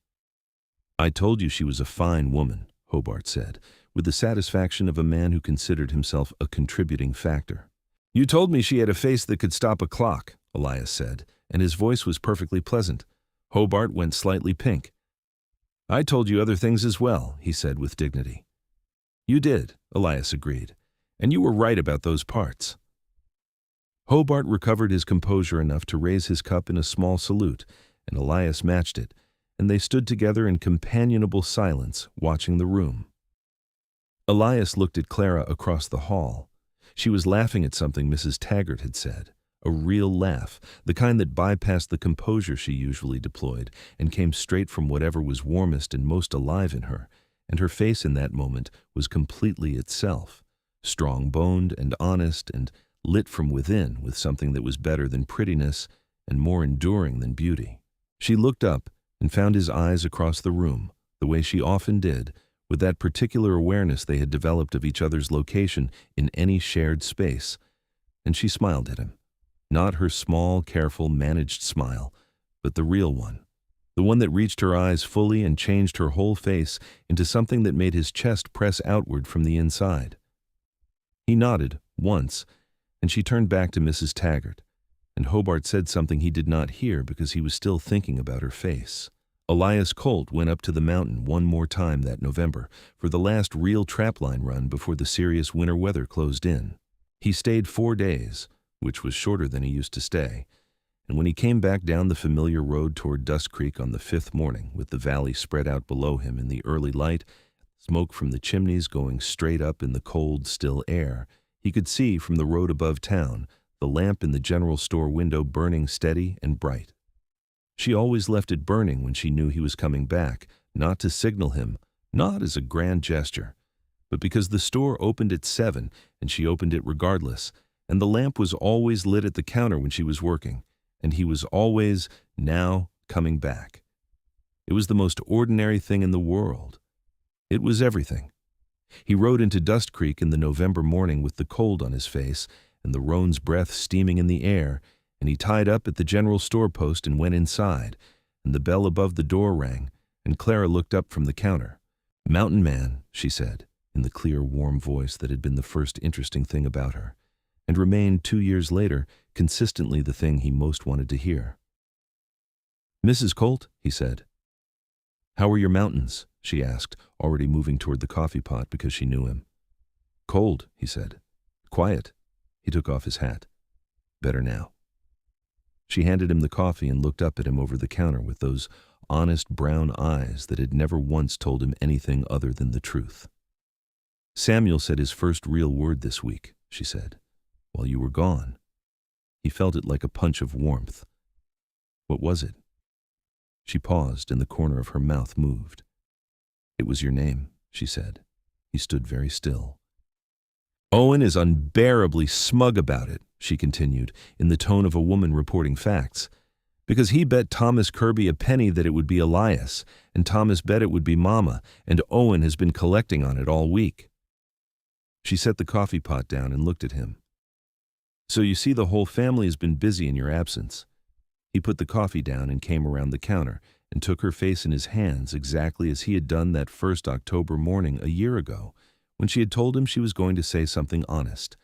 [SPEAKER 1] "I told you she was a fine woman," Hobart said, with the satisfaction of a man who considered himself a contributing factor. "You told me she had a face that could stop a clock," Elias said, and his voice was perfectly pleasant. Hobart went slightly pink. "I told you other things as well," he said with dignity. "You did," Elias agreed, "and you were right about those parts." Hobart recovered his composure enough to raise his cup in a small salute, and Elias matched it, and they stood together in companionable silence, watching the room. Elias looked at Clara across the hall. She was laughing at something Mrs. Taggart had said, a real laugh, the kind that bypassed the composure she usually deployed and came straight from whatever was warmest and most alive in her, and her face in that moment was completely itself, strong-boned and honest and lit from within with something that was better than prettiness and more enduring than beauty. She looked up and found his eyes across the room, the way she often did, with that particular awareness they had developed of each other's location in any shared space, and she smiled at him. Not her small, careful, managed smile, but the real one. The one that reached her eyes fully and changed her whole face into something that made his chest press outward from the inside. He nodded, once, and she turned back to Mrs. Taggart, and Hobart said something he did not hear because he was still thinking about her face. Elias Colt went up to the mountain one more time that November for the last real trapline run before the serious winter weather closed in. He stayed 4 days, which was shorter than he used to stay, and when he came back down the familiar road toward Dustcreek on the 5th morning, with the valley spread out below him in the early light, smoke from the chimneys going straight up in the cold, still air, he could see from the road above town the lamp in the general store window burning steady and bright. She always left it burning when she knew he was coming back, not to signal him, not as a grand gesture, but because the store opened at 7 and she opened it regardless, and the lamp was always lit at the counter when she was working, and he was always, now, coming back. It was the most ordinary thing in the world. It was everything. He rode into Dustcreek in the November morning with the cold on his face and the roan's breath steaming in the air, and he tied up at the general store post and went inside, and the bell above the door rang, and Clara looked up from the counter. "Mountain Man," she said, in the clear, warm voice that had been the first interesting thing about her, and remained 2 years later consistently the thing he most wanted to hear. "Mrs. Colt," he said. "How are your mountains?" she asked, already moving toward the coffee pot because she knew him. "Cold," he said. "Quiet." He took off his hat. "Better now." She handed him the coffee and looked up at him over the counter with those honest brown eyes that had never once told him anything other than the truth. "Samuel said his first real word this week," she said, "while you were gone." He felt it like a punch of warmth. "What was it?" She paused, and the corner of her mouth moved. "It was your name," she said. He stood very still. "Owen is unbearably smug about it," she continued, in the tone of a woman reporting facts, "because he bet Thomas Kirby a penny that it would be Elias, and Thomas bet it would be Mama, and Owen has been collecting on it all week." She set the coffee pot down and looked at him. "So you see, the whole family has been busy in your absence." He put the coffee down and came around the counter and took her face in his hands exactly as he had done that first October morning a year ago, when she had told him she was going to say something honest,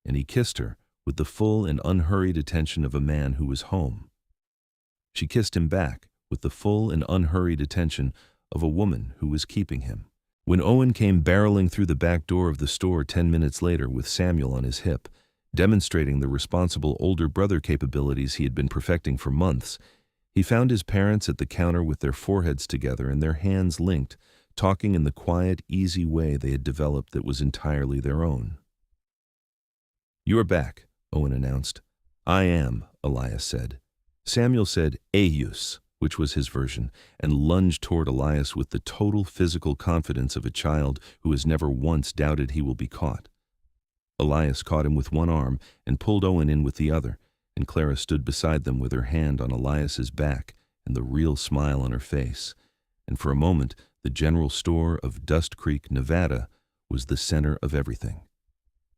[SPEAKER 1] and he kissed her with the full and unhurried attention of a man who was home. She kissed him back with the full and unhurried attention of a woman who was keeping him. When Owen came barreling through the back door of the store 10 minutes later with Samuel on his hip, demonstrating the responsible older brother capabilities he had been perfecting for months, he found his parents at the counter with their foreheads together and their hands linked, talking in the quiet, easy way they had developed that was entirely their own. "You're back," Owen announced. "I am," Elias said. Samuel said, "Ayus," which was his version, and lunged toward Elias with the total physical confidence of a child who has never once doubted he will be caught. Elias caught him with one arm and pulled Owen in with the other, and Clara stood beside them with her hand on Elias's back and the real smile on her face, and for a moment the general store of Dustcreek, Nevada, was the center of everything.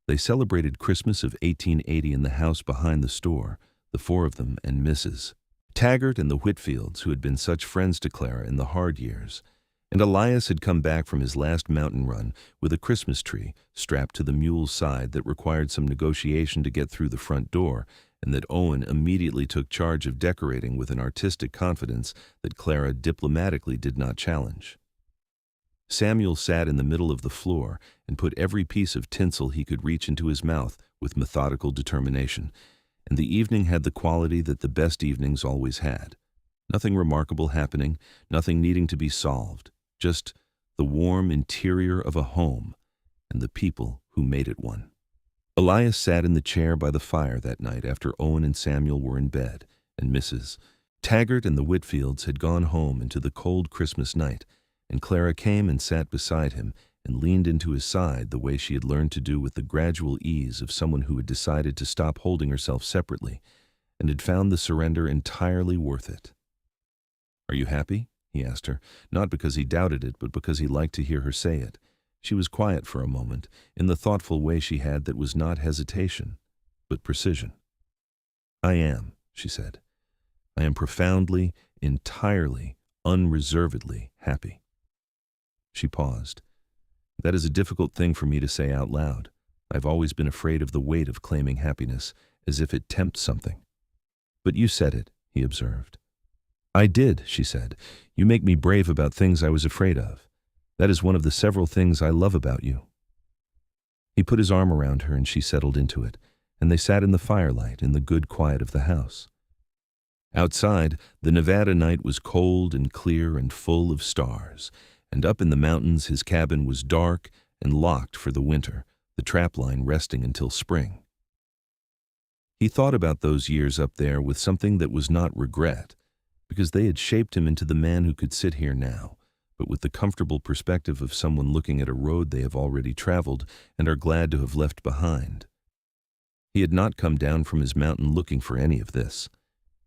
[SPEAKER 1] They celebrated Christmas of 1880 in the house behind the store, the four of them and Mrs. Taggart and the Whitfields, who had been such friends to Clara in the hard years, and Elias had come back from his last mountain run with a Christmas tree strapped to the mule's side that required some negotiation to get through the front door, and that Owen immediately took charge of decorating with an artistic confidence that Clara diplomatically did not challenge. Samuel sat in the middle of the floor and put every piece of tinsel he could reach into his mouth with methodical determination, and the evening had the quality that the best evenings always had. Nothing remarkable happening, nothing needing to be solved, just the warm interior of a home and the people who made it one. Elias sat in the chair by the fire that night after Owen and Samuel were in bed, and Mrs. Taggart and the Whitfields had gone home into the cold Christmas night, and Clara came and sat beside him and leaned into his side the way she had learned to do with the gradual ease of someone who had decided to stop holding herself separately and had found the surrender entirely worth it. "Are you happy?" he asked her, not because he doubted it, but because he liked to hear her say it. She was quiet for a moment, in the thoughtful way she had that was not hesitation, but precision. "I am," she said. "I am profoundly, entirely, unreservedly happy." She paused. "That is a difficult thing for me to say out loud. I've always been afraid of the weight of claiming happiness, as if it tempts something." "But you said it," he observed. "I did," she said. "You make me brave about things I was afraid of. That is one of the several things I love about you." He put his arm around her and she settled into it, and they sat in the firelight in the good quiet of the house. Outside, the Nevada night was cold and clear and full of stars, and up in the mountains his cabin was dark and locked for the winter, the trapline resting until spring. He thought about those years up there with something that was not regret, because they had shaped him into the man who could sit here now, but with the comfortable perspective of someone looking at a road they have already traveled and are glad to have left behind. He had not come down from his mountain looking for any of this.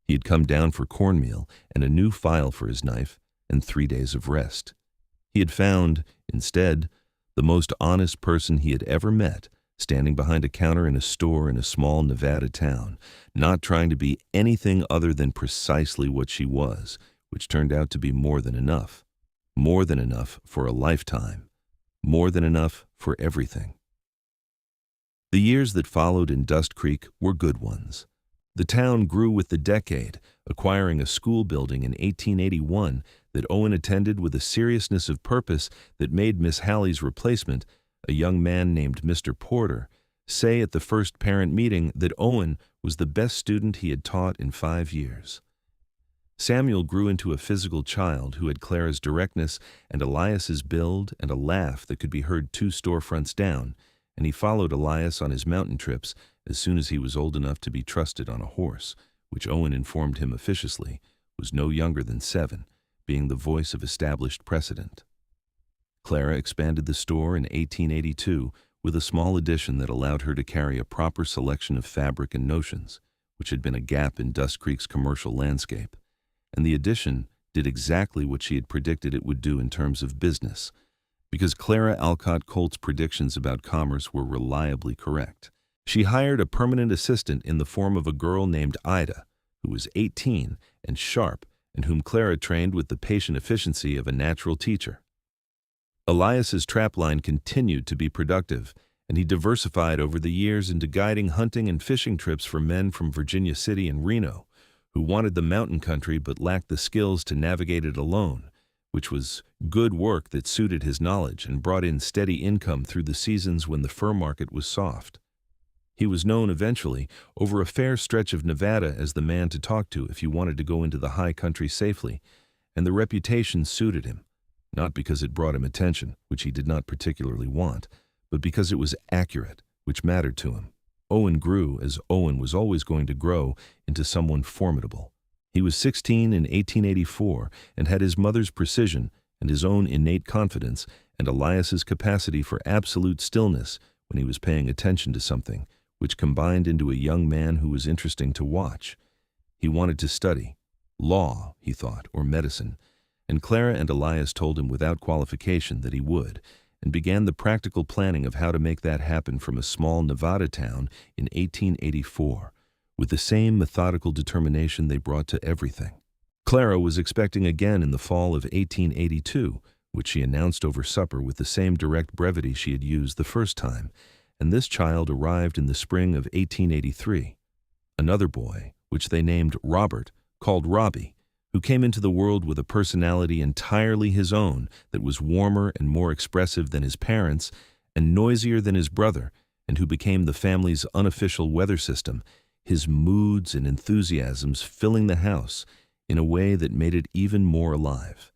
[SPEAKER 1] He had come down for cornmeal and a new file for his knife and 3 days of rest. He had found, instead, the most honest person he had ever met, standing behind a counter in a store in a small Nevada town, not trying to be anything other than precisely what she was, which turned out to be more than enough. More than enough for a lifetime. More than enough for everything. The years that followed in Dustcreek were good ones. The town grew with the decade, acquiring a school building in 1881 that Owen attended with a seriousness of purpose that made Miss Halley's replacement, a young man named Mr. Porter, say at the first parent meeting that Owen was the best student he had taught in 5 years. Samuel grew into a physical child who had Clara's directness and Elias's build and a laugh that could be heard 2 storefronts down, and he followed Elias on his mountain trips as soon as he was old enough to be trusted on a horse, which Owen informed him officiously was no younger than 7, being the voice of established precedent. Clara expanded the store in 1882 with a small addition that allowed her to carry a proper selection of fabric and notions, which had been a gap in Dustcreek's commercial landscape. And the addition did exactly what she had predicted it would do in terms of business, because Clara Alcott Colt's predictions about commerce were reliably correct. She hired a permanent assistant in the form of a girl named Ida, who was 18 and sharp, and whom Clara trained with the patient efficiency of a natural teacher. Elias's trapline continued to be productive, and he diversified over the years into guiding hunting and fishing trips for men from Virginia City and Reno, who wanted the mountain country but lacked the skills to navigate it alone, which was good work that suited his knowledge and brought in steady income through the seasons when the fur market was soft. He was known eventually over a fair stretch of Nevada as the man to talk to if you wanted to go into the high country safely, and the reputation suited him, not because it brought him attention, which he did not particularly want, but because it was accurate, which mattered to him. Owen grew, as Owen was always going to grow, into someone formidable. He was 16 in 1884 and had his mother's precision and his own innate confidence and Elias's capacity for absolute stillness when he was paying attention to something, which combined into a young man who was interesting to watch. He wanted to study. Law, he thought, or medicine, and Clara and Elias told him without qualification that he would, and began the practical planning of how to make that happen from a small Nevada town in 1884, with the same methodical determination they brought to everything. Clara was expecting again in the fall of 1882, which she announced over supper with the same direct brevity she had used the first time, and this child arrived in the spring of 1883. Another boy, which they named Robert, called Robbie, who came into the world with a personality entirely his own that was warmer and more expressive than his parents and noisier than his brother, and who became the family's unofficial weather system, his moods and enthusiasms filling the house in a way that made it even more alive.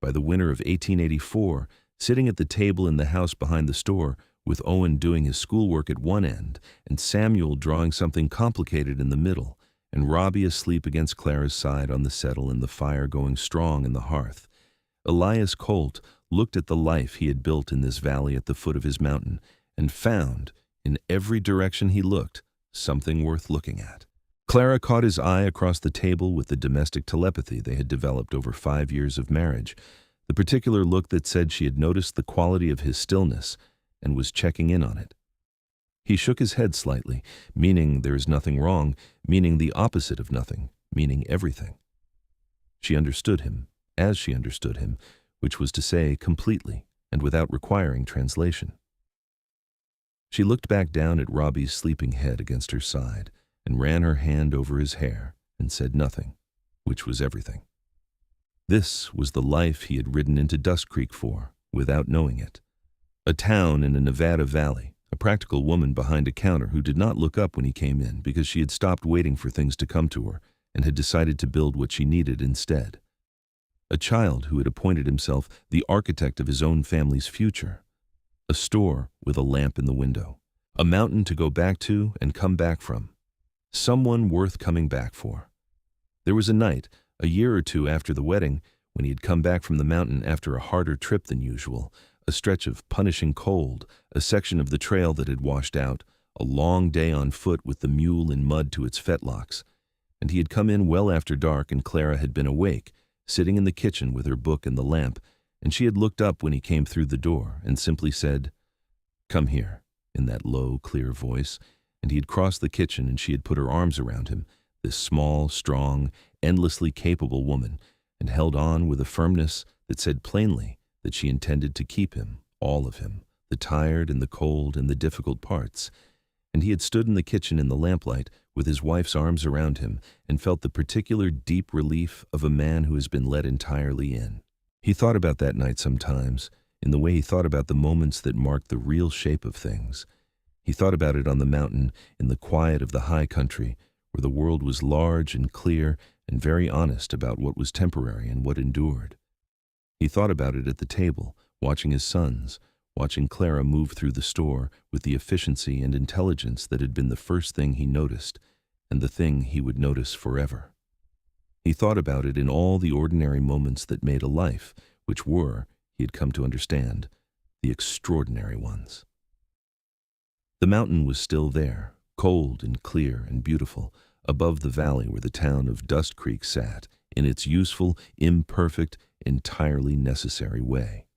[SPEAKER 1] By the winter of 1884, sitting at the table in the house behind the store, with Owen doing his schoolwork at one end and Samuel drawing something complicated in the middle, and Robbie asleep against Clara's side on the settle and the fire going strong in the hearth, Elias Colt looked at the life he had built in this valley at the foot of his mountain and found, in every direction he looked, something worth looking at. Clara caught his eye across the table with the domestic telepathy they had developed over 5 years of marriage, the particular look that said she had noticed the quality of his stillness and was checking in on it. He shook his head slightly, meaning there is nothing wrong, meaning the opposite of nothing, meaning everything. She understood him, as she understood him, which was to say completely and without requiring translation. She looked back down at Robbie's sleeping head against her side and ran her hand over his hair and said nothing, which was everything. This was the life he had ridden into Dustcreek for, without knowing it. A town in a Nevada valley, a practical woman behind a counter who did not look up when he came in because she had stopped waiting for things to come to her and had decided to build what she needed instead. A child who had appointed himself the architect of his own family's future. A store with a lamp in the window. A mountain to go back to and come back from. Someone worth coming back for. There was a night, a year or two after the wedding, when he had come back from the mountain after a harder trip than usual, a stretch of punishing cold, a section of the trail that had washed out, a long day on foot with the mule in mud to its fetlocks. And he had come in well after dark and Clara had been awake, sitting in the kitchen with her book and the lamp, and she had looked up when he came through the door and simply said, "Come here," in that low, clear voice, and he had crossed the kitchen and she had put her arms around him, this small, strong, endlessly capable woman, and held on with a firmness that said plainly that she intended to keep him, all of him, the tired and the cold and the difficult parts. And he had stood in the kitchen in the lamplight with his wife's arms around him and felt the particular deep relief of a man who has been let entirely in. He thought about that night sometimes, in the way he thought about the moments that marked the real shape of things. He thought about it on the mountain, in the quiet of the high country, where the world was large and clear and very honest about what was temporary and what endured. He thought about it at the table, watching his sons, watching Clara move through the store with the efficiency and intelligence that had been the first thing he noticed, and the thing he would notice forever. He thought about it in all the ordinary moments that made a life, which were, he had come to understand, the extraordinary ones. The mountain was still there, cold and clear and beautiful, above the valley where the town of Dustcreek sat, in its useful, imperfect, entirely necessary way.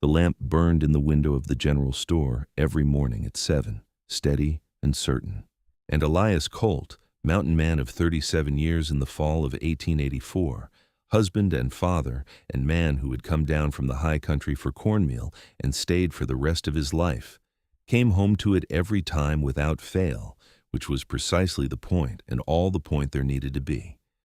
[SPEAKER 1] The lamp burned in the window of the general store every morning at 7, steady and certain. And Elias Colt, mountain man of 37 years in the fall of 1884, husband and father and man who had come down from the high country for cornmeal and stayed for the rest of his life, came home to it every time without fail, which was precisely the point and all the point there needed to be.